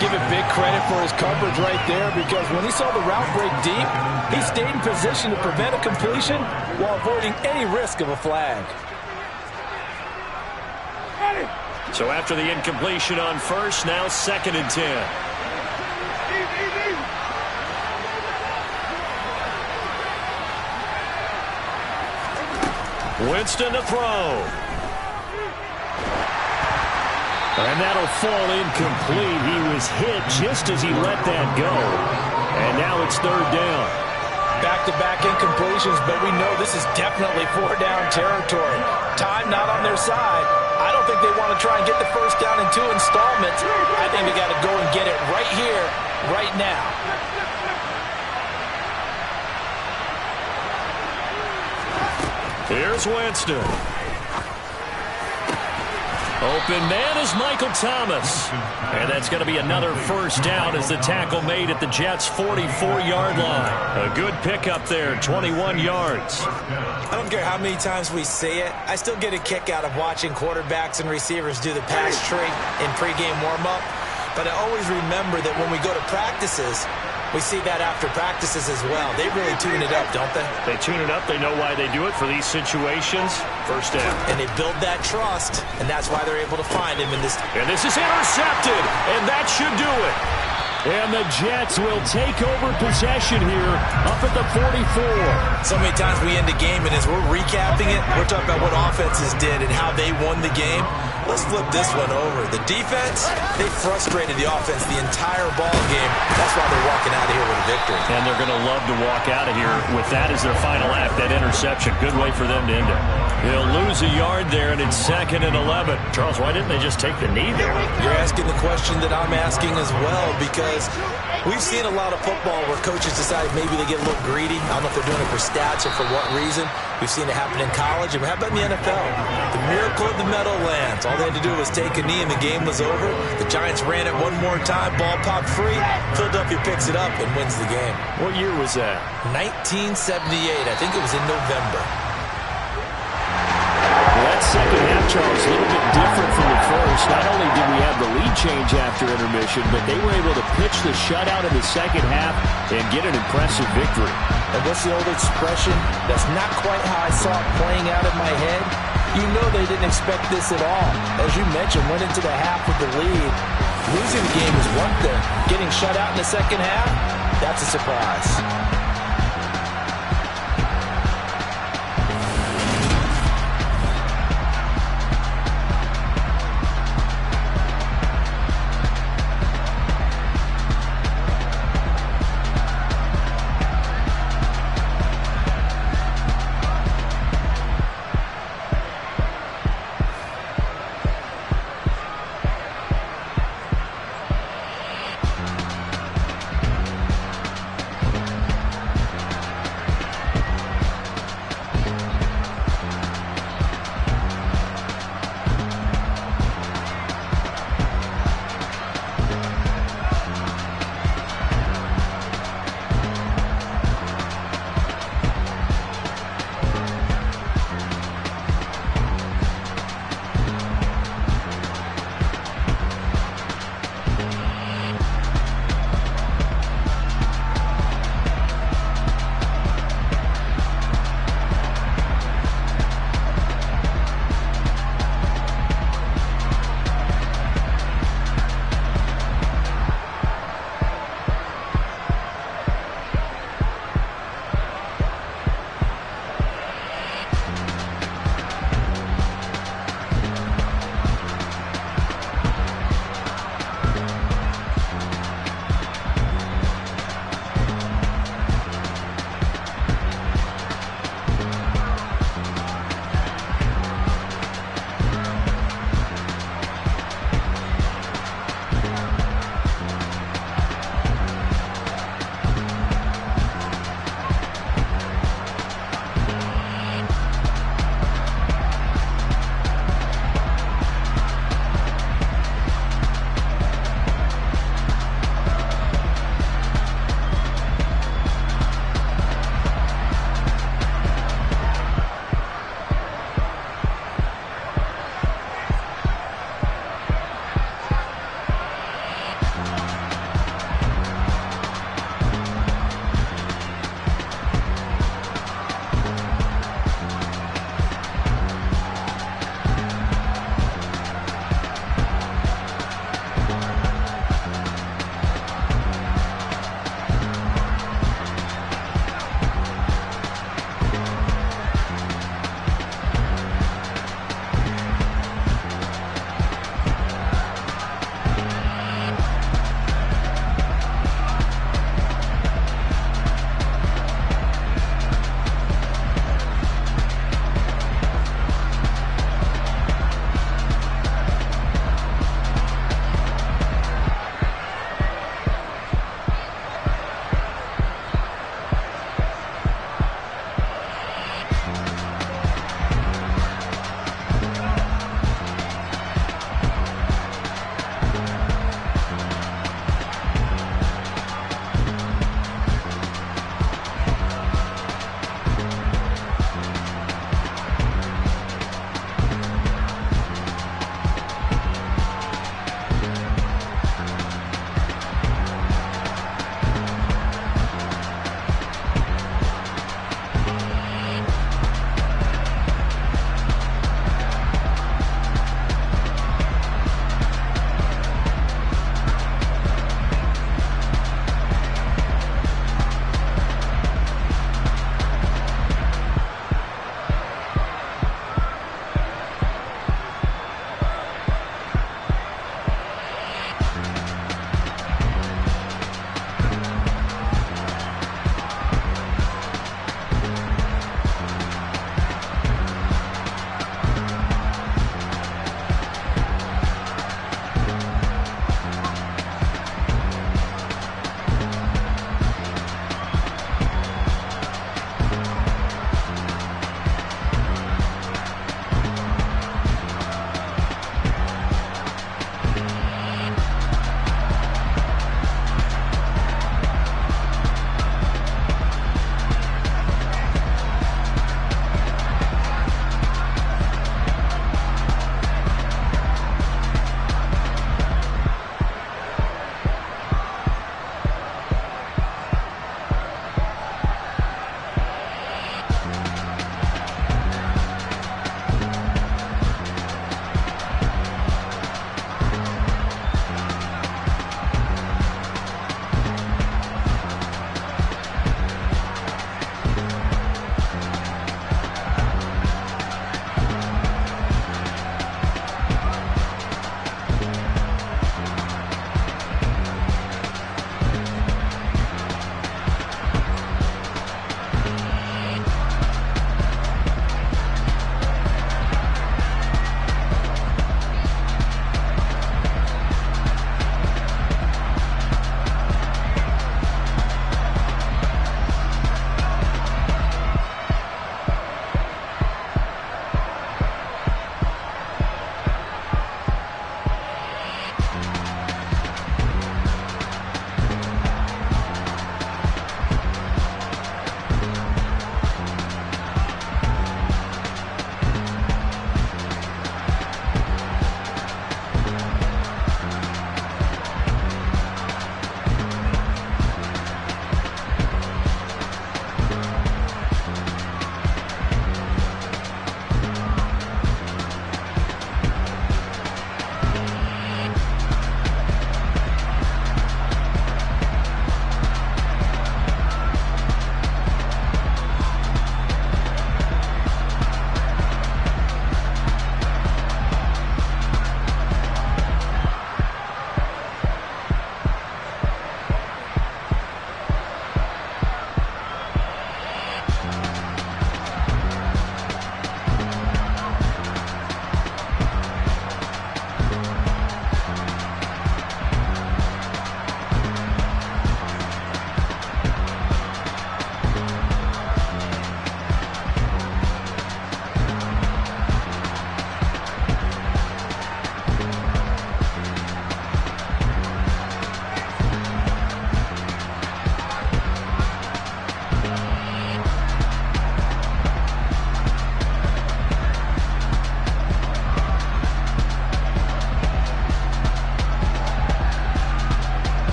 Give it big credit for his coverage right there, because when he saw the route break deep, he stayed in position to prevent a completion while avoiding any risk of a flag. So after the incompletion on first, now 2nd and 10. Winston to throw. And that'll fall incomplete. He was hit just as he let that go. And now it's 3rd down. Back-to-back incompletions, but we know this is definitely 4-down territory. Time not on their side. I don't think they want to try and get the first down in 2 installments. I think they got to go and get it right here, right now. Here's Winston. Open man is Michael Thomas. And that's going to be another first down as the tackle made at the Jets' 44-yard line. A good pickup there, 21 yards. I don't care how many times we say it, I still get a kick out of watching quarterbacks and receivers do the pass tree in pregame warm-up. But I always remember that when we go to practices, we see that after practices as well. They really tune it up, don't they? They tune it up. They know why they do it for these situations. First down. And they build that trust, and that's why they're able to find him in this. And this is intercepted, and that should do it. And the Jets will take over possession here up at the 44. So many times we end a game, and as we're recapping it, we're talking about what offenses did and how they won the game. Let's flip this one over. The defense, they frustrated the offense the entire ball game. That's why they're walking out of here with a victory. And they're going to love to walk out of here with that as their final act, that interception. Good way for them to end it. They'll lose a yard there, and it's 2nd and 11. Charles, why didn't they just take the knee there? You're asking the question that I'm asking as well, because we've seen a lot of football where coaches decide maybe they get a little greedy. I don't know if they're doing it for stats or for what reason. We've seen it happen in college, and how about in the NFL? The miracle of the Meadowlands. All they had to do was take a knee, and the game was over. The Giants ran it one more time. Ball popped free. Philadelphia picks it up and wins the game. What year was that? 1978. I think it was in November. Well, that second half, Charles, a little bit different from the first. Not only did we have the lead change after intermission, but they were able to pitch the shutout in the second half and get an impressive victory. And what's the old expression? That's not quite how I saw it playing out in my head. You know they didn't expect this at all. As you mentioned, went into the half with the lead. Losing the game is one thing. Getting shut out in the second half, that's a surprise.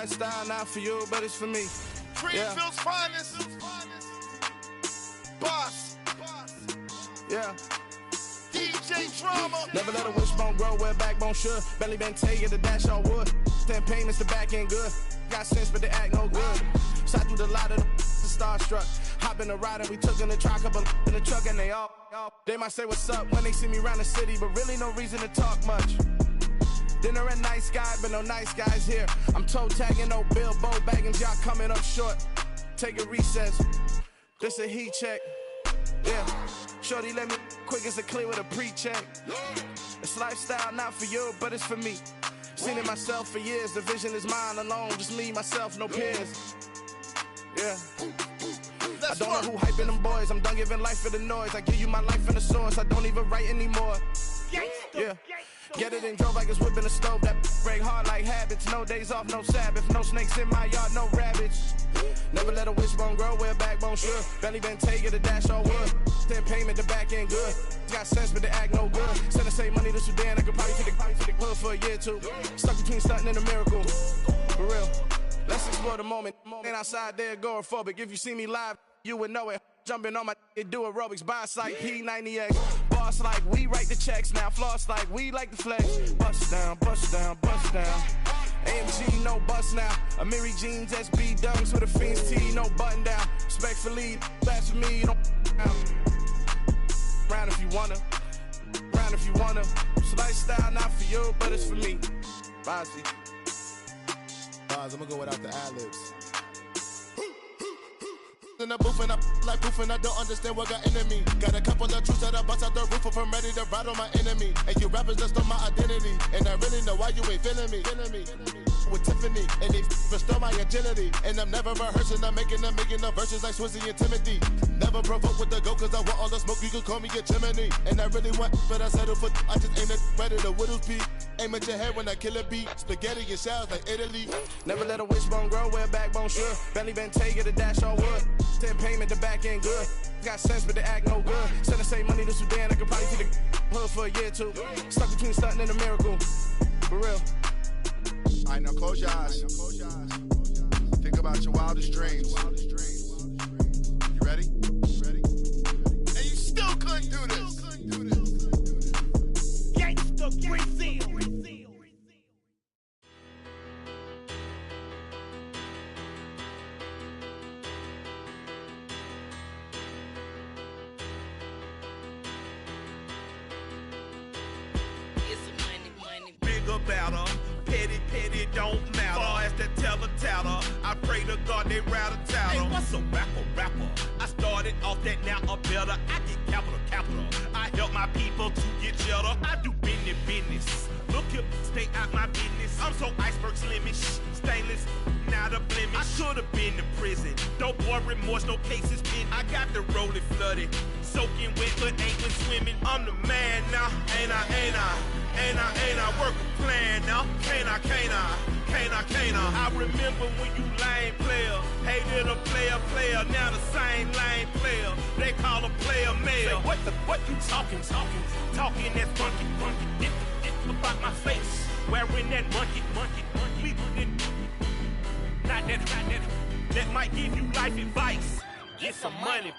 lifestyle not for you, but it's for me. Greenfield's finest. Boss. Yeah. DJ Drama. Never let a wishbone grow where a backbone should. Belly been taking the dash all wood. 10 payments, the back end good. Got sense, but they act no good. Shot through the lot of the starstruck. Hop in the ride and we took in the truck, up in the truck, and they all. They might say what's up when they see me around the city, but really no reason to talk much. Dinner at nice guy, but no nice guys here. I'm toe tagging, no Bilbo bagging, y'all coming up short. Take a recess. This a heat check. Yeah. Shorty let me quick as a clear with a pre-check. It's lifestyle not for you, but it's for me. Seen it myself for years. The vision is mine alone. Just me, myself, no peers. Yeah. I don't know who hyping them boys. I'm done giving life for the noise. I give you my life in the source. I don't even write anymore. Yeah. Get it and drove like it's whipping the stove. That break hard like habits. No days off, no Sabbath. No snakes in my yard, no rabbits. Never let a wishbone grow where a backbone should. Belly been taking the dash all wood. 10 payment, the back end good. Got sense, but they act no good. Send the same money to Sudan. I could probably take the hood for a year or two. Stuck between stunting and a miracle. For real. Let's explore the moment. Ain't outside there agoraphobic. If you see me live, you would know it. Jumping on my do aerobics, boss like P90X. Boss like we write the checks now. Floss like we like the flex. Bust down, bust down, bust down. AMG, no bust now. Amiri jeans, SB dunks with a Fiends T, no button down. Respectfully, that's for me, you don't round if you wanna. Round if you wanna. It's lifestyle not for you, but it's for me. Bozzy. I'm gonna go without the ad-libs. In the booth and I like proof and I don't understand what got into me. Got a couple of truths that I bust out the roof if I'm ready to ride on my enemy. And you rappers just on my identity, and I really know why you ain't feeling me. With Tiffany, and they restore my agility. And I'm never rehearsing, I'm making the verses like Swizzy and Timothy. Never provoke with the go, cause I want all the smoke, you can call me a chimney. And I really want, but I settle for, I just aim it ready to whittles beat. Aim at your head when I kill a beat. Spaghetti and shells like Italy. Never let a wishbone grow where a backbone should. Belly been taking the dash all wood. 10 payment, the back end good. Got sense, but they act no good. Send the same money to Sudan, I could probably take the hood for a year or two. Stuck between stunting and a miracle. For real. Alright, now close your eyes. Think about your wildest dreams. You ready? And you still couldn't do this. Gangsta Brazil. Better, petty don't matter. Far as the teller, I pray to God they rattle tattle. Hey, what's a rapper? I started off that, now I'm better. I get capital. I help my people to get cheddar. I do business. Look here, stay out my business. I'm so iceberg slimish, stainless, not a blemish. I could've been to prison. Don't boy remorse, no cases pinned. I got the rolling flooded, soaking wet, but ain't been swimming. I'm the man now, ain't I? Work a plan now, can't I? I remember when you lame player, hated a player, now the same lame player. They call a player male. Say, what you talking? Talking that funky, get about my face. Wearing that monkey. We not that might give you life advice. Get some money.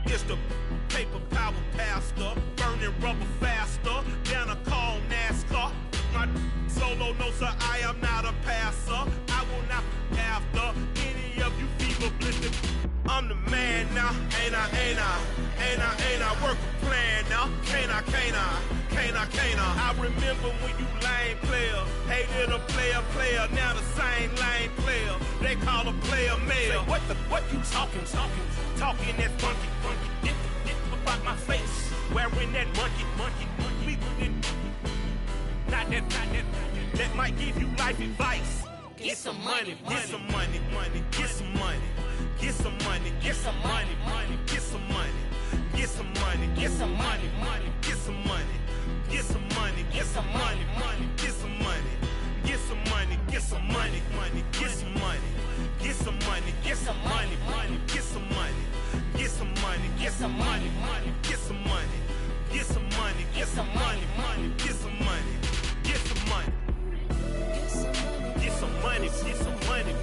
It's the paper power pastor, burning rubber faster than a call NASCAR. My solo notes are I am not a passer. I will not after any of you fever blistered. I'm the man now, ain't I? Work a plan now, can't I? I remember when you lame player, hated a player, now the same lame player. They call a player male. Say, what you talking? Talking that funky, get about my face. Wearing that monkey. We not that might give you life advice. Get some money. some money, get some money, get some money, get some money, get some money, get some money, get some money, get some money, get some money, get some money, get some money, get some money,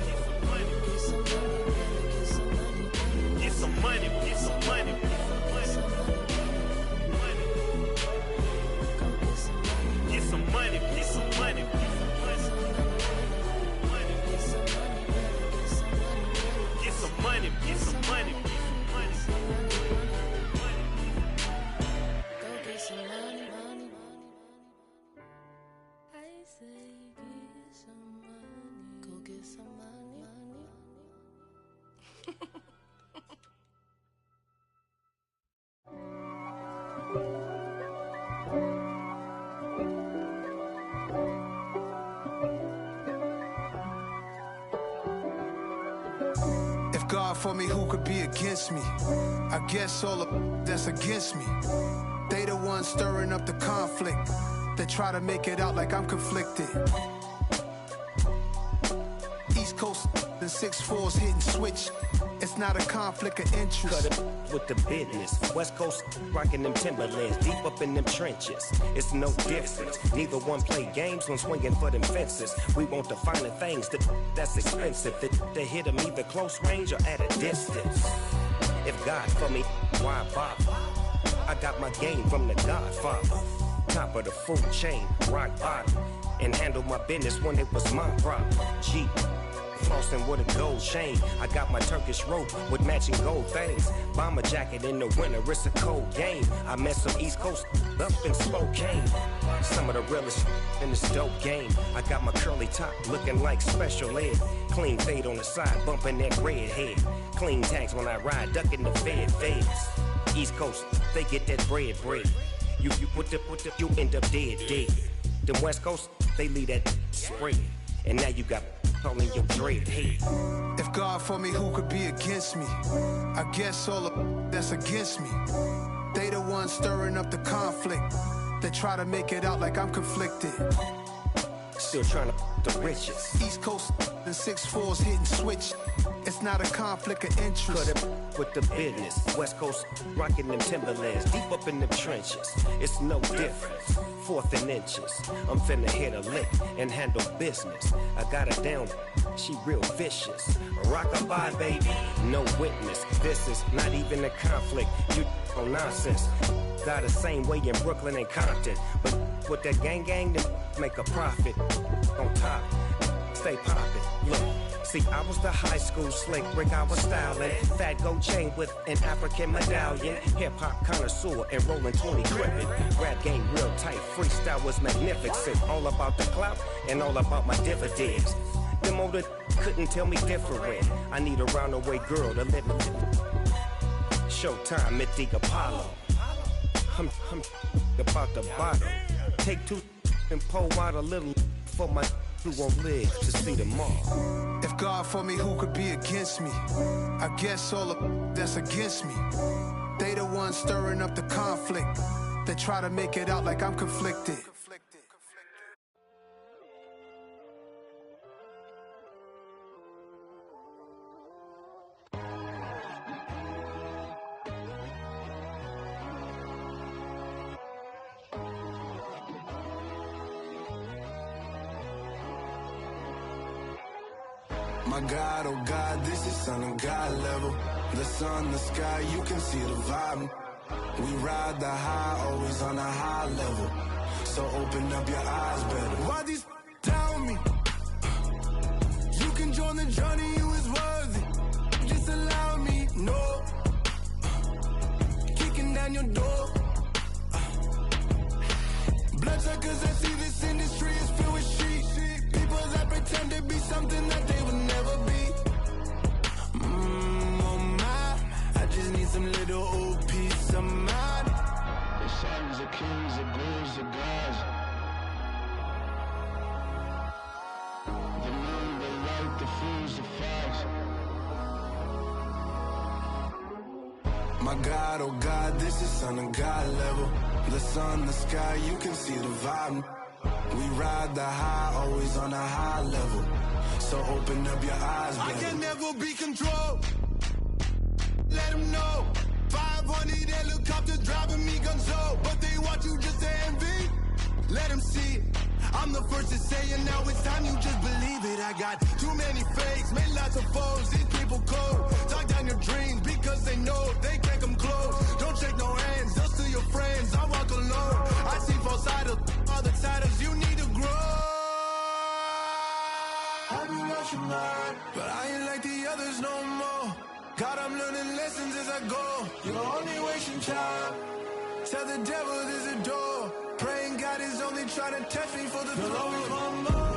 get some money. Get some money, get some money. Get some money, get some money. Go get some money, money. I say get some money. Go get some money, money. God for me, who could be against me? I guess all of that's against me. They the ones stirring up the conflict. They try to make it out like I'm conflicted. East Coast and 6'4's hitting switch. It's not a conflict of interest. Cut it with the business. West Coast rocking them Timberlands, deep up in them trenches. It's no difference. Neither one play games when swinging for them fences. We want the finer things that's expensive. They hit them either close range or at a distance. If God for me, why bother? I got my game from the Godfather. Top of the food chain, rock bottom. And handle my business when it was my problem. G. Flossing with a gold chain. I got my Turkish rope with matching gold things. Bomber jacket in the winter, it's a cold game. I met some East Coast up in Spokane. Some of the realest in this dope game. I got my curly top looking like special ed. Clean fade on the side, bumping that red head. Clean tags when I ride, ducking the feds. East Coast, they get that bread. You end up dead. Them West Coast, they leave that spread. And now you got calling your dread head. If God for me, who could be against me? I guess all of that's against me. They the ones stirring up the conflict. They try to make it out like I'm conflicted. Still trying to the riches. East Coast and 6'4's hitting switch. It's not a conflict of interest. Cut it with the business. West Coast rocking them Timberlands, deep up in them trenches. It's no difference. 4th and inches. I'm finna hit a lick and handle business. I got her down, she real vicious. Rock-a-bye, baby, no witness. This is not even a conflict. You on nonsense. Got the same way in Brooklyn and Compton. But with that gang, then make a profit. On top, stay poppin'. Look. See, I was the high school slick Rick, I was styling. Fat gold chain with an African medallion. Hip-hop connoisseur and rolling 20 crippin'. Rap game real tight, freestyle was magnificent. All about the clout and all about my dividends. Them older couldn't tell me different. I need a roundaway girl to live with. Showtime, Mythic Apollo. I'm about the bottom. Take 2 and pour out a little for my who won't live to see tomorrow. If God for me, who could be against me? I guess all of that's against me. They the ones stirring up the conflict. They try to make it out like I'm conflicted. My God, oh God, this is Son of God level. The sun, the sky, you can see the vibe. We ride the high, always on a high level. So open up your eyes better. Why these tell me? You can join the journey, you is worthy. Just allow me, no. Kicking down your door. Bloodsuckers, I see this industry is filled with sheep. People that pretend to be something that they would never be. Oh my, I just need some little old peace of mind. The sons of kings, the gurus, the gods. The moon, the light, the fools, the facts. My God, oh God, this is Son of God level. The sun, the sky, you can see the vibe. We ride the high, always on a high level. So open up your eyes, I baby. can never be controlled. Let them know. 500 helicopters driving me gonzo, but they want you just to envy. Let them see it. I'm the first to say it, now it's time you just believe it. I got too many fakes, made lots of foes. These people cold. Talk down your dreams because they know they can't come close. Don't shake no hands, just to your friends. I walk alone. I see false idols, all the titles. You need to grow. I've been watching mine, but I ain't like the others no more. God, I'm learning lessons as I go. You're only wasting time. Tell the devil there's a door. Praying God is only trying to test me for the throne. Always want more.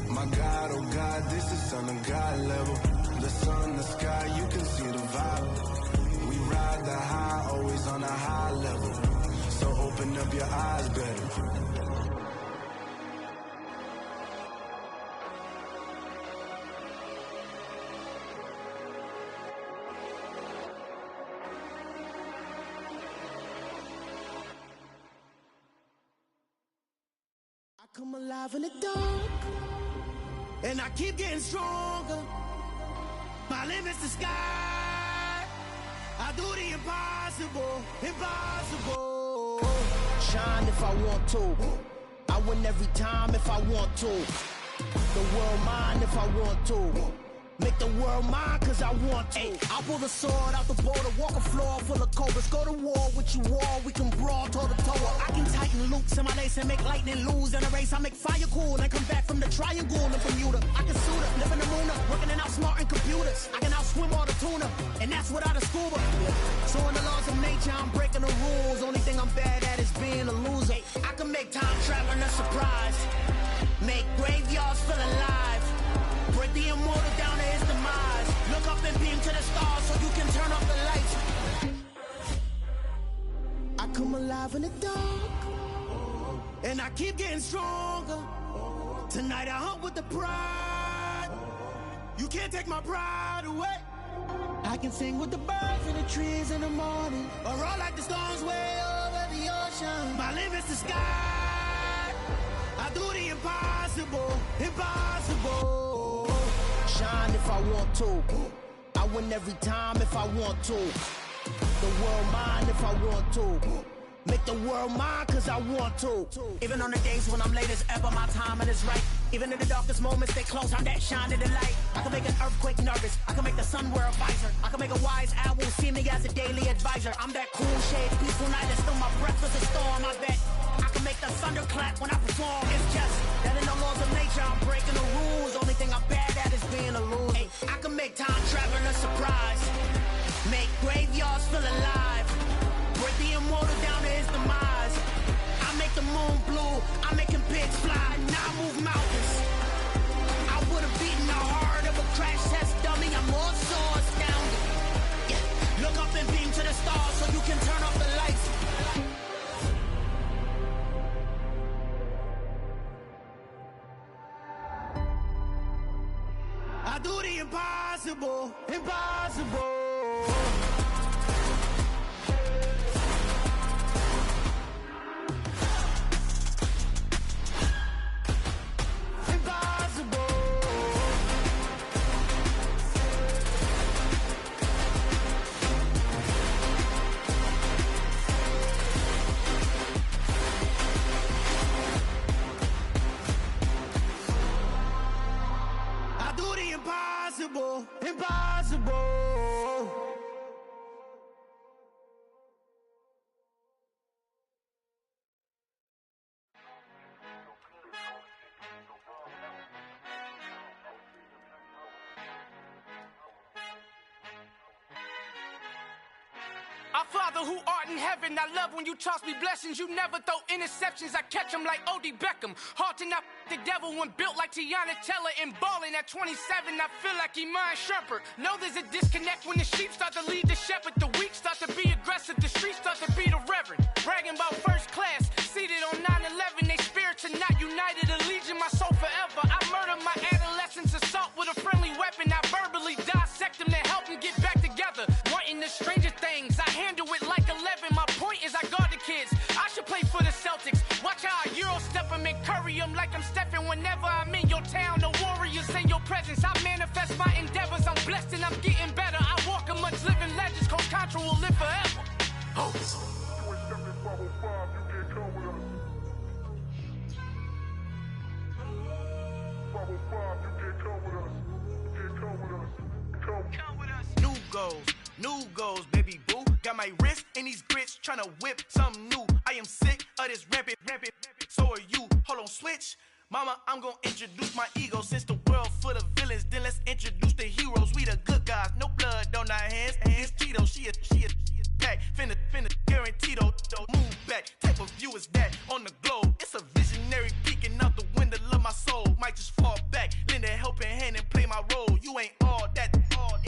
My God, oh God, this is on a God level. The sun, the sky, you can see the vibe. We ride the high, always on a high level. So open up your eyes, baby. Come alive in the dark, and I keep getting stronger. My limit's the sky. I do the impossible, impossible. Shine if I want to. I win every time if I want to. The world mine if I want to. Make the world mine cause I want to. I pull the sword out the border, walk a floor full of cobras. Go to war with you all, we can brawl toe to toe. I can tighten loops in my lace and make lightning lose in a race. I make fire cool and come back from the triangle in Bermuda. I can suit up, live in the moon up, working and outsmarting computers. I can outswim all the tuna, and that's without a scuba. So in the laws of nature, I'm breaking the rules. Only thing I'm bad at is being a loser. I can make time traveling a surprise, make graveyards feel alive. Break the immortal down to his demise. Look up and beam to the stars so you can turn off the lights. I come alive in the dark, and I keep getting stronger. Tonight I hunt with the pride. You can't take my pride away. I can sing with the birds and the trees in the morning, or roll like the storms way over the ocean. My limit's the sky. I do the impossible, impossible. Shine if I want to. I win every time if I want to. The world mine if I want to. Make the world mine cause I want to. Even on the days when I'm late as ever, my timing is right. Even in the darkest moments, they close, I'm that shining the light. I can make an earthquake nervous, I can make the sun wear a visor. I can make a wise owl see me as a daily advisor. I'm that cool shade, peaceful night, and still my breath is a storm, I bet. I can make the thunder clap when I perform. It's just that in the laws of nature, I'm breaking the rules. Only thing I'm bad at is being a loser. Hey, I can make time traveling a surprise, make graveyards feel alive. Break the immortal down to his demise. I make the moon blue, I make him pigs fly. Now I move mountains. I would have beaten the heart of a crash test dummy. I'm more so astounded. Yeah. Look up and beam to the stars so you can turn off the lights. I do the impossible, impossible. Impossible, impossible. Our Father who art in heaven, I love when you toss me blessings. You never throw interceptions, I catch them like O.D. Beckham. Hard to not the devil when built like Tiana Teller and balling at 27. I feel like Iman Shumpert. Know there's a disconnect when the sheep start to lead the shepherd. The weak start to be aggressive, the streets start to be the reverend. Bragging about first class, seated on 9/11. They spirits are not united, a legion, my soul forever. I murder my adolescence, assault with a friendly weapon. I verbally dissect them to help them get back New goals, baby boo. Got my wrist in these grits, tryna whip something new. I am sick of this rampant. So are you. Hold on, switch. Mama, I'm gonna introduce my ego. Since the world full of villains, then let's introduce the heroes. We the good guys, no blood on our hands. It's Cheeto, she a pack. Finna guaranteed don't move back. Type of view is that on the globe? It's a visionary peeking out the window of my soul. Might just fall back, lend a helping hand and play my role. You ain't all that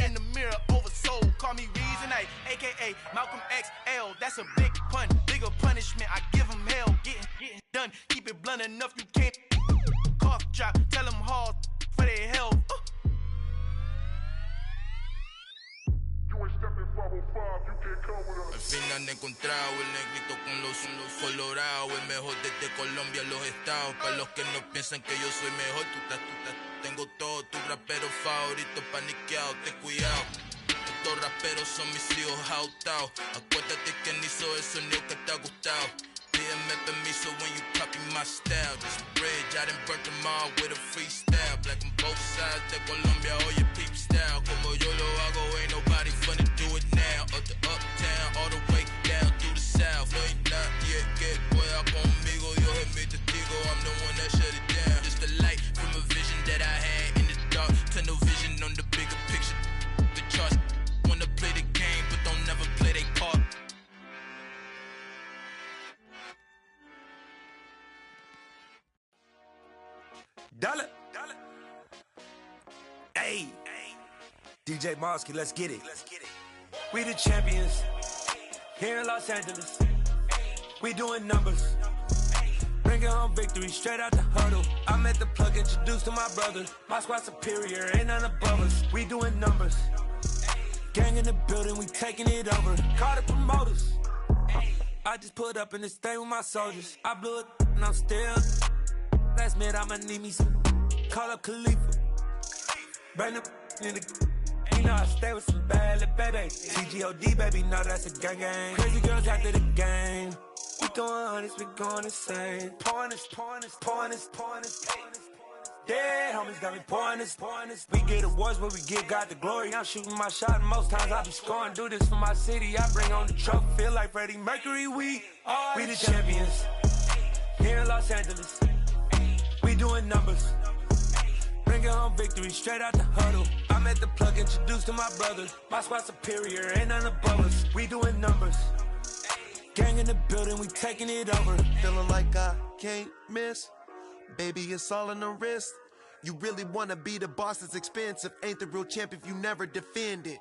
in the mirror oversold. Call me Reason A, aka Malcolm XL. That's a big pun, bigger punishment. I give him hell, getting done. Keep it blunt enough, you can't cough drop. Tell them hard for their health. Al fin han encontrado el negrito con los colorados, el mejor desde Colombia, los estados. Para los que no piensan que yo soy mejor, tengo todo, tus raperos favoritos paniqueados, ten cuidado. Estos raperos son mis hijos adoptados. Acuérdate quién hizo el sonido que te ha gustado. Pídeme permiso when you copy my style. This bridge, I done burnt them all with a freestyle. Black on both sides de Colombia, oye peep style. Como yo lo hago, ain't nobody finna do it now. Up the uptown, all the way down through the south. No ain't not yet, que pueda conmigo. Dios es mi testigo, I'm the one that shut it down. Just a light from a vision that I had in the dark. Tunnel vision on the bigger picture. The charts wanna play the game, but don't never play their part. Dollar. Hey. DJ Mosky, let's get it. We the champions here in Los Angeles. We doing numbers. Bringing home victory straight out the huddle. I'm at the plug, introduced to my brother. My squad superior, ain't none above us. We doing numbers. Gang in the building, we taking it over. Call the promoters. I just put up in this thing with my soldiers. I blew it and I'm still. Last minute, I'ma need me some. Call up Khalifa. Bring them in the. You know I stay with some bad little baby. TGOD, baby, know that's a gang. Crazy girls after the game. We going honest, we going insane. Pouring this. Dead homies got me pouring this. We get awards, but we give God the glory. I'm shooting my shot, and most times I be scoring. Do this for my city, I bring on the trophy. Feel like Freddie Mercury, we the champions. Here in Los Angeles. We doing numbers. Bringing home victory straight out the huddle. I'm at the plug, introduced to my brother. My squad superior, ain't none above us. We doing numbers. Gang in the building, we taking it over. Feeling like I can't miss. Baby, it's all in the wrist. You really wanna be the boss, it's expensive. Ain't the real champ if you never defend it.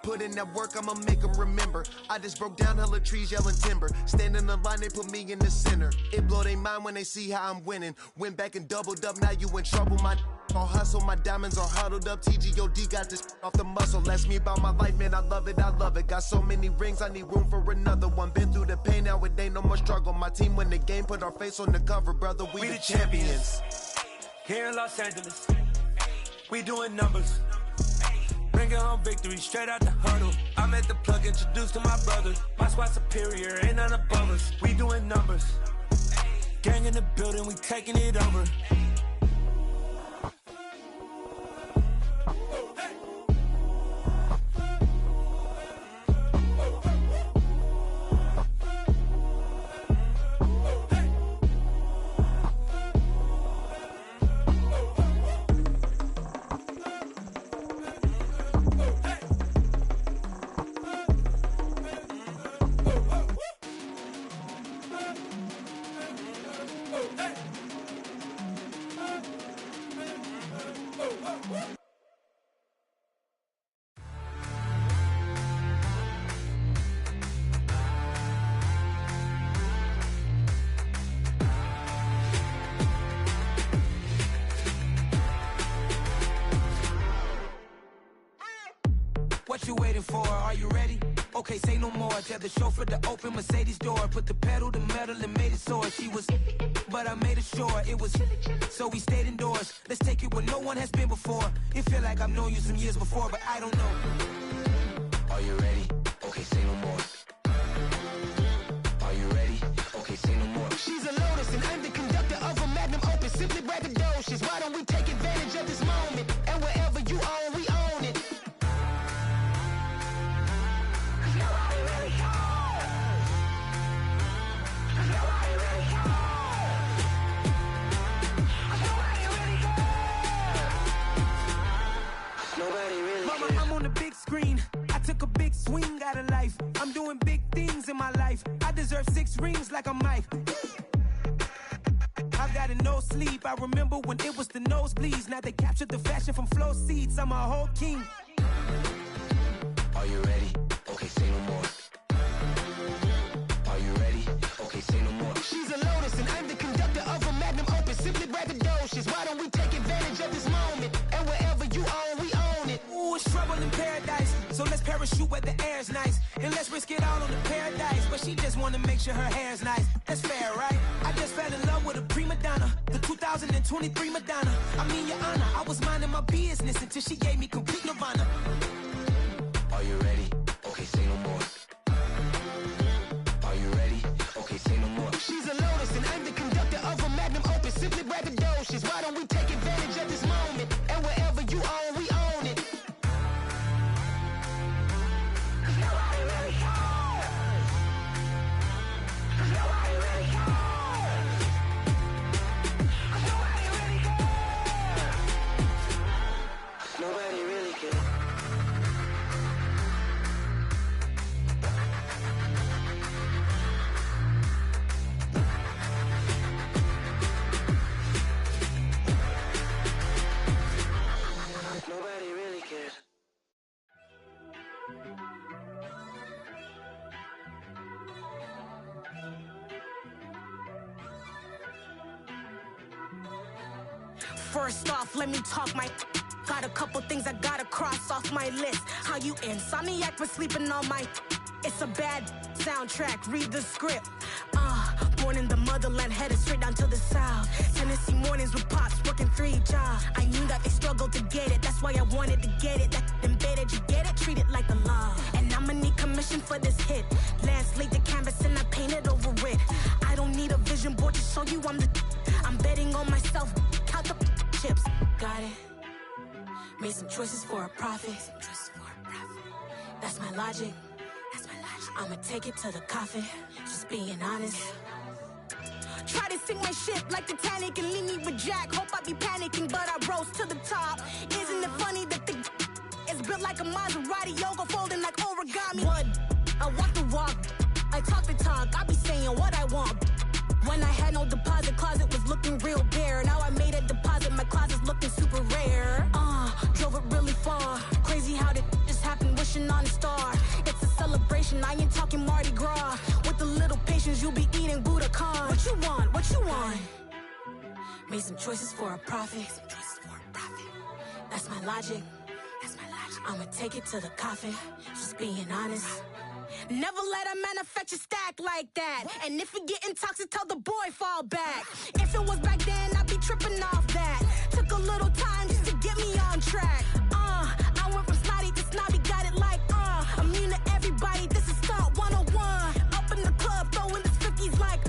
Put in that work, I'ma make them remember. I just broke down hella trees, yelling timber. Stand in the line, they put me in the center. It blow their mind when they see how I'm winning. Went back and doubled up, now you in trouble. My all hustle, my diamonds are huddled up. TGOD got this off the muscle. Ask me about my life, man, I love it. Got so many rings, I need room for another one. Been through the pain, now it ain't no more struggle. My team win the game, put our face on the cover, brother. We the champions. Here in Los Angeles, we doing numbers. Bringing home victory straight out the huddle. I'm at the plug, introduced to my brother. My squad superior, ain't none above us. We doing numbers. Gang in the building, we taking it over. What you waiting for? Are you ready? Okay, say no more. Tell the chauffeur to open Mercedes door. Put the pedal to metal and made it soar. She was, but I made it sure it was. So we stayed indoors. Let's take it where no one has been before. It feel like I've known you some years before, but I don't know. Are you ready? Okay, say no more. like I'm Mike. I've got a no sleep. I remember when it was the nosebleeds. Now they captured the fashion from flow seats. I'm a whole king. Are you ready? Okay, say no more. Are you ready? Okay, say no more. She's a lotus and I'm the conductor of a magnum opus. Simply braggadocious. Why don't we take advantage of this moment? And wherever you own, we own it. Ooh, it's trouble in paradise. So let's parachute where the air's nice. And let's risk it all on the paradise. But she just wanna make sure her hair's nice. That's fair, right? I just fell in love with a prima donna. The 2023 Madonna. I mean, your honor, I was minding my business until she gave me complete nirvana. Are you ready? Okay, say no more. Are you ready? Okay, say no more. She's a lotus and I'm the conductor of a magnum opus. Simply braggadocious. Why don't we take advantage of this moment? And wherever you own, we own it. Nobody really cares. Nobody really cares. Nobody really cares. Nobody really cares. Nobody really cares. First off, let me talk my. Got a couple things I gotta cross off my list. How you insomniac for sleeping on my. It's a bad soundtrack. Read the script. Born in the motherland, headed straight down to the south. Tennessee mornings with pops, working 3 jobs. I knew that they struggled to get it. That's why I wanted to get it. That embedded, you get it? Treat it like a law. And I'ma need commission for this hit. Lance laid the canvas and I painted over it. I don't need a vision board to show you I'm betting on myself. Count the chips. Got it. Made some choices for a profit. That's my logic. I'ma take it to the coffin. Just being honest. Try to sink my ship like Titanic and leave me with Jack. Hope I be panicking, but I rose to the top. Isn't it funny that the is built like a Maserati, yoga folding like origami? What? I walk the walk, I talk the talk. I be saying what I want. When I had no deposit, closet was looking real bare. Now I made a deposit, my closet's looking super rare. Drove it really far. Crazy how did just happen, wishing on a star. It's a celebration, I ain't talking Mardi Gras. With a little patience, you'll be eating Budokan. What you want? What you want? Made some choices for a profit. That's my logic. I'ma take it to the coffin. Just being honest. Never let a manufacture stack like that. And if it getting toxic, tell the boy fall back. If it was back then, I'd be tripping off that. Took a little time just to get me on track. I went from snotty to snobby, got it like immune to everybody, this is stunt 101. Up in the club, throwing the cookies like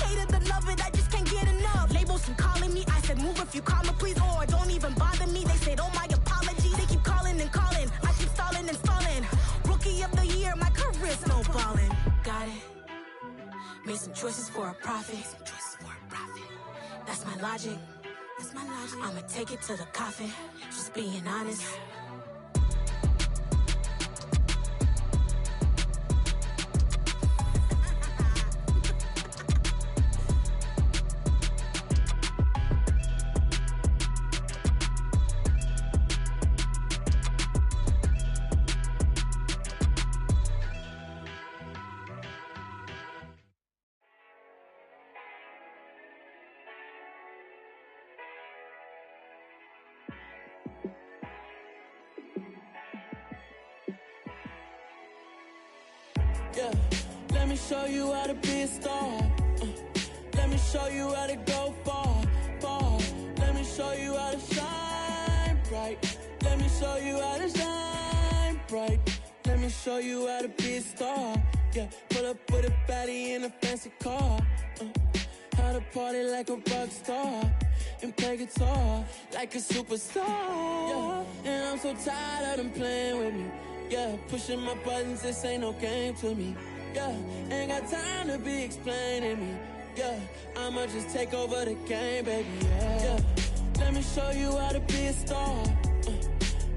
hate it or love it, I just can't get enough. Labels keep calling me, I said move if you call me please, or don't even bother me. They said oh my apologies, they keep calling and calling. I keep stalling and stalling. Rookie of the year, my career snowballing. Got it. Made some choices for a profit. That's my logic. I'ma take it to the coffin. Just being honest. Yeah, let me show you how to be a star. Let me show you how to go far, far. Let me show you how to shine bright. Let me show you how to shine bright. Let me show you how to be a star. Yeah, pull up with a baddie in a fancy car. How to party like a rock star and play guitar like a superstar. Yeah, and I'm so tired of them playing with me. Yeah, pushing my buttons, this ain't no game to me. Yeah, ain't got time to be explaining me. Yeah, I'ma just take over the game, baby. Yeah, let me show you how to be a star.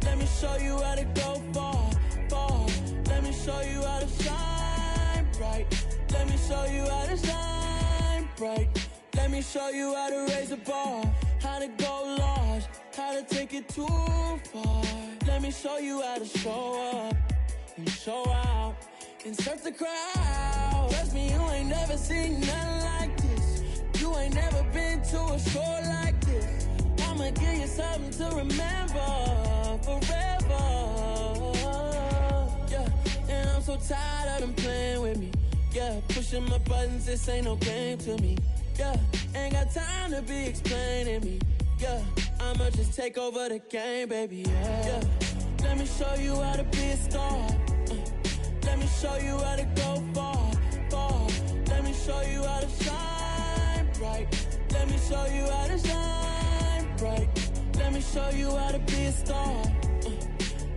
Let me show you how to go far, far. Let me show you how to shine bright. Let Let me show you how to shine bright. Let me show you how to raise a bar, how to go large, how to take it too far. Let me show you how to show up and show out and surf the crowd. Trust me, you ain't never seen nothing like this. You ain't never been to a show like this. I'ma give you something to remember forever. Yeah, and I'm so tired of them playing with me. Yeah, pushing my buttons, this ain't no game to me. Yeah, ain't got time to be explaining me. Yeah, I'ma just take over the game, baby. Yeah, let me show you how to be a star. Let me show you how to go far, far. Let me show you how to shine bright. Let me show you how to shine bright. Let me show you how to be a star.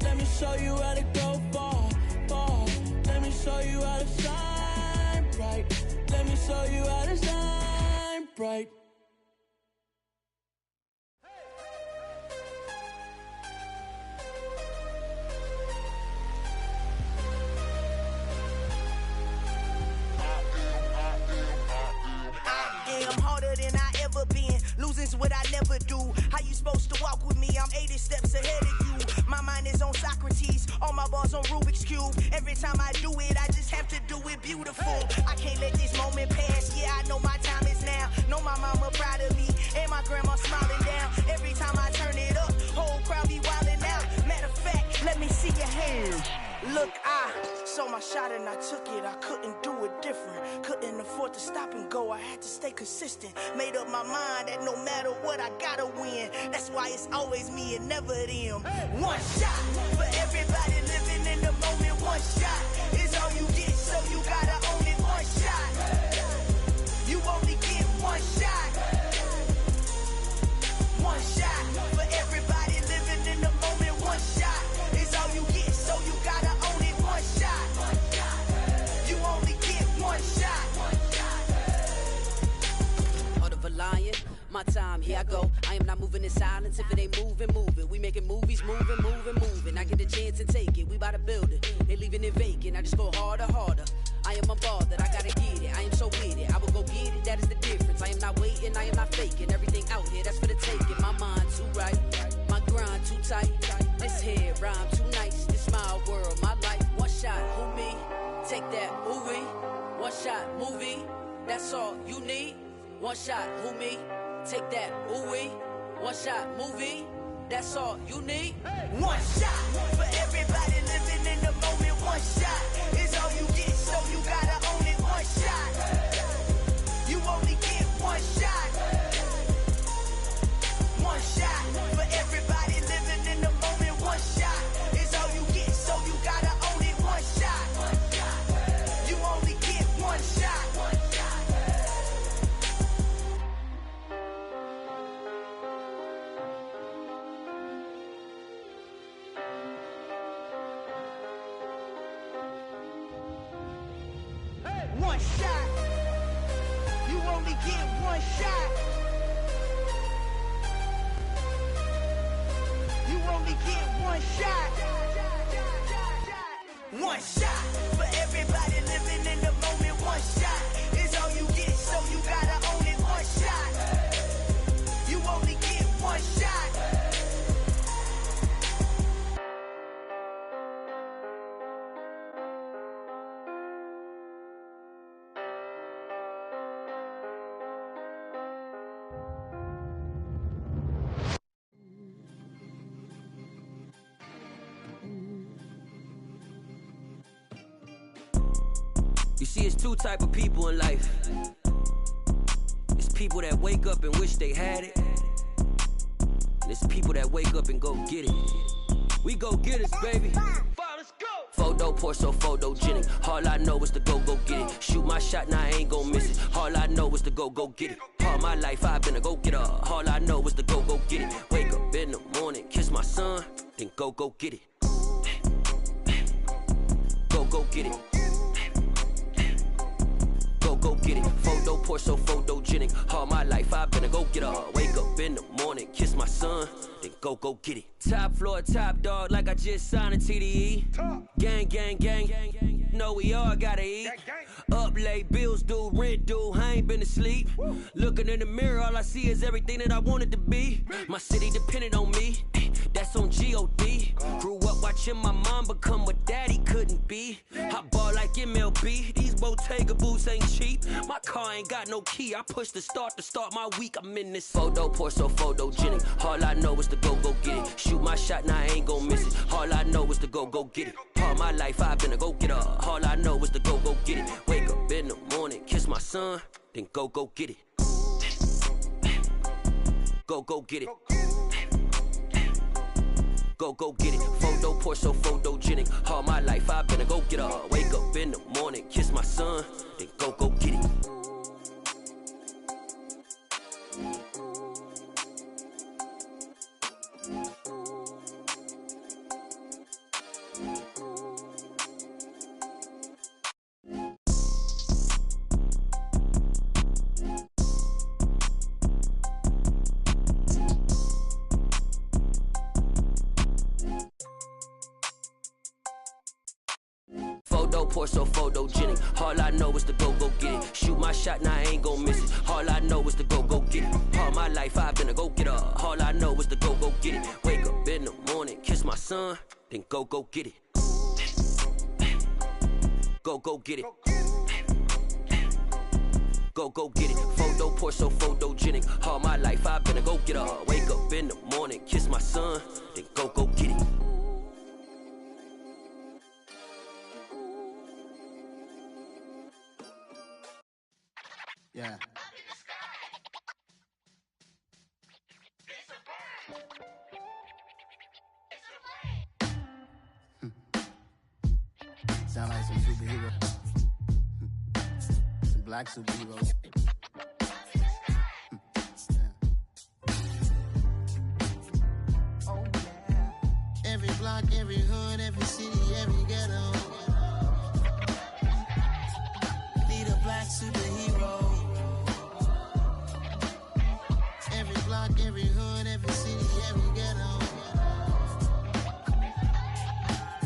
Let me show you how to go far, far. Let me show you how to shine bright. Let me show you how to shine bright. I'm harder than I ever been. Losing's what I never do. How you supposed to walk with me? I'm 80 steps ahead of you. My mind is on Socrates. All my bars on Rubik's Cube. Every time I do it, I just have to do it beautiful. I can't let this moment pass. Yeah, I know my time is now. Know my mama proud of me. And my grandma smiling down. Every time I turn it up, whole crowd be wildin' out. Matter of fact, let me see your hands. Look, I saw my shot and I took it. I couldn't do it different. Couldn't afford to stop and go. I had to stay consistent. Made up my mind that no matter what, I gotta win. That's why it's always me and never them. One shot for everybody living in the moment. One shot is all you get, so you gotta own it. One shot. You only get one shot. One shot for everybody living in the moment. One shot is all you get, so you gotta own it. One shot. You only get one shot. Heart of a lion, my time, here I go. I am not moving in silence. If it ain't moving, move it. We making movies, moving, moving, moving. I get a chance and take it. We bout to build it. They leaving it vacant. I just go harder, harder. I am unbothered, I gotta get it. I am so with it. I will go get it. That is the difference. I am not waiting. I am not faking. Everything out here, that's for the taking. My mind too right, my grind too tight. This here rhyme too nice. This my world, my life. One shot, who me? Take that, who we? One shot, movie. That's all you need. One shot, who me? Take that, ooh wee. One shot, movie. That's all you need. One shot for everybody living in the moment. One shot is all you get, so you gotta own it. One shot. You only get one shot. One shot for everybody living in the moment. One shot is all you get, so you gotta own it. One shot. You only get one shot. One shot. You only get one shot. You only get one shot. One shot for everybody living in the moment. One shot is all you get, so you gotta own it. One shot. You only get one shot. You see, it's two type of people in life. It's people that wake up and wish they had it. And it's people that wake up and go get it. We go get it, baby. Photo pour so photogenic. All I know is to go get it. Shoot my shot, now I ain't gon' miss it. All I know is to go get it. All my life I've been a go-getter. All I know is to go get it. Wake up in the morning, kiss my son, then go get it. Go get it. Go get it. Photo pour so photogenic. All my life I've been a go-getter. Wake up in the morning, kiss my son, then go get it. Top floor, top dog, like I just signed a TDE. Gang, gang, gang. know we all gotta eat. Up late, bills due, rent due, I ain't been asleep. Looking in the mirror, all I see is everything that I wanted to be. My city depended on me, that's on G.O.D. Grew up watching my mom become what daddy couldn't be. I ball like MLB, these Bottega boots ain't cheap. My car ain't got no key, I push the start to start my week. I'm in this photo, pour so photogenic. All I know is to go get it. Shoot my shot, now I ain't gon' miss it. All I know is to go get it. All my life I've been a go-getter. All I know is to go get it. Wake up in the morning, kiss my son, then go get it. Go get it. Go get it. Photo, pour so photogenic. All my life I've been a go-getter. Wake up in the morning, kiss my son, then go get it. Pour so photogenic. All I know is to go get it. Shoot my shot, now I ain't gon' miss it. All I know is to go get it. All my life I've been a go-getter. All I know is to go get it. Wake up in the morning, kiss my son, then go get it. Go get it. Go get it. Photo, pour so photogenic. All my life I've been a go-getter. Wake up in the morning, kiss my son, then go get it. Yeah. Sound like some superheroes. Some black superheroes. Oh, yeah. Every block, every hood, every city, every ghetto. Need a black superhero. Every block, every hood, every city, every ghetto.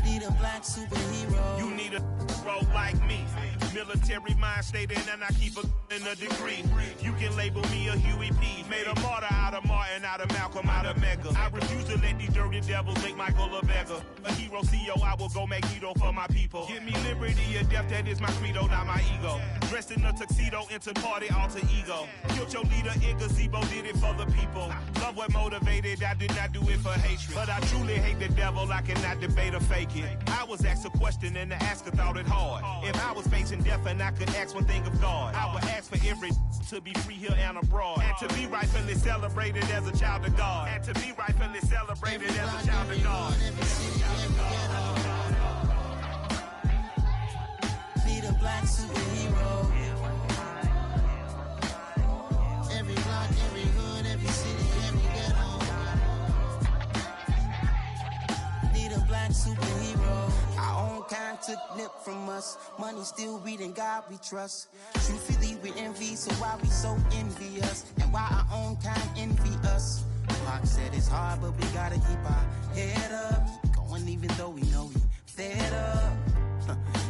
Need a black superhero. You need a role like me. Military mind stated, and I keep a in a degree. You can label me a Huey P. Made a martyr out of Martin, out of Malcolm, out of Mega. I refuse to let these dirty devils make Michael a beggar. A hero CEO, I will go Magneto for my people. Give me liberty or death, that is my credo, not my ego. Dressed in a tuxedo, into party, alter ego. Killed your leader in gazebo, did it for the people. Love what motivated, I did not do it for hatred. But I truly hate the devil, I cannot debate or fake it. I was asked a question and the asker thought it hard. If I was facing death and I could ask one thing of God, I would ask for every to be free here and abroad, and to be rightfully celebrated as a child of God, and to be rightfully celebrated as a child of God. Need a black superhero. Every block, every hood, every city, every ghetto. Need a black superhero. Our own kind took nip from us. Money still reading God we trust. Truthfully we envy, so why we so envious? And why our own kind envy us? Pac said it's hard, but we gotta keep our head up. Going even though we know we fed up.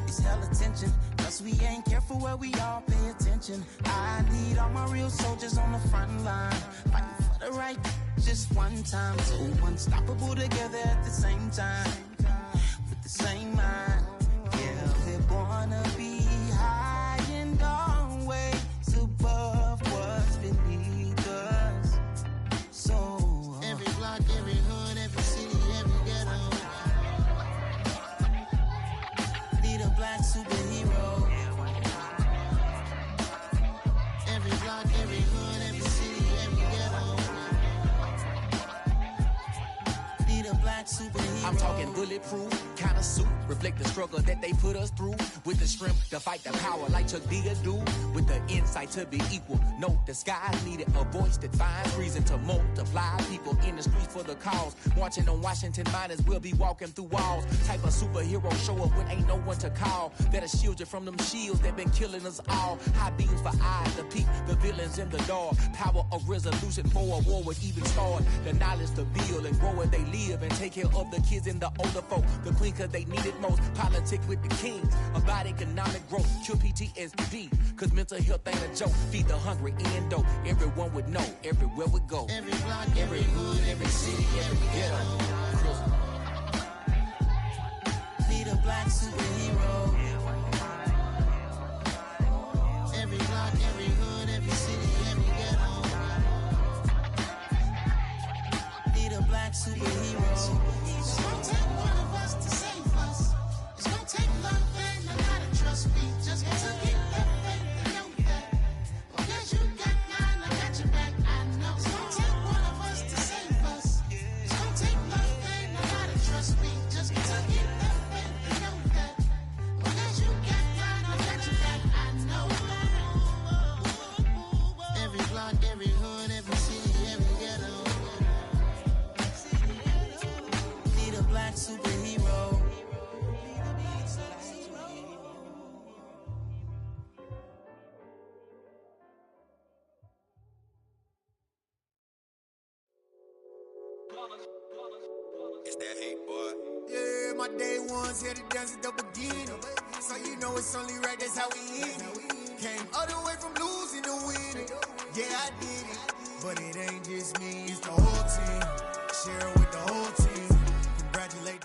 It's hell attention, plus we ain't careful where we all pay attention. I need all my real soldiers on the front line, fighting for the right just one time. So unstoppable together at the same time, with the same mind. Yeah, we're gonna be high and always above what's beneath us. So every block, every hood, every city, every ghetto. Need a black superhero. Every block, every hood, every city, every ghetto. Need a black superhero. I'm talking bulletproof kind of suit, reflect the struggle that they put us through, with the strength to fight the power like Chuck D do, with the insight to be equal. No disguise needed, a voice that finds reason to multiply. People in the streets for the cause, marching on Washington miners will be walking through walls. Type of superhero show up when ain't no one to call, that'll shield you from them shields that been killing us all. High beams for eyes to peek the villains in the dark. Power of resolution for a war would even start. The knowledge to build and grow where they live and take care of the kids and the older folk. The queen cause they need it most. Politic with the king. About economic growth. Cure PTSD. Cause mental health ain't a joke. Feed the hungry and dope. Everyone would know. Everywhere we go. Every block, every hood, every city, every ghetto. Need a black superhero. Every block, every hood, every city, every ghetto. Need a black superhero. It's gonna take one of us to save us. It's gonna take love and a lot of trust me. Just to get that faith and know that. Because you got mine, I got your back, I know. It's gonna take one of us to save us. It's gonna take love and a lot of trust me. Just to get that faith and know that. Because you got mine, I got your back, I know. Every block, every hood, every city, every ghetto. Need a black superhero. It's that hate, boy. Yeah, my day ones here to dance at the beginning. So you know it's only right, that's how we end it. Came all the way from losing to winning. Yeah, I did it. But it ain't just me, it's the whole team. Share it with the whole team. Congratulate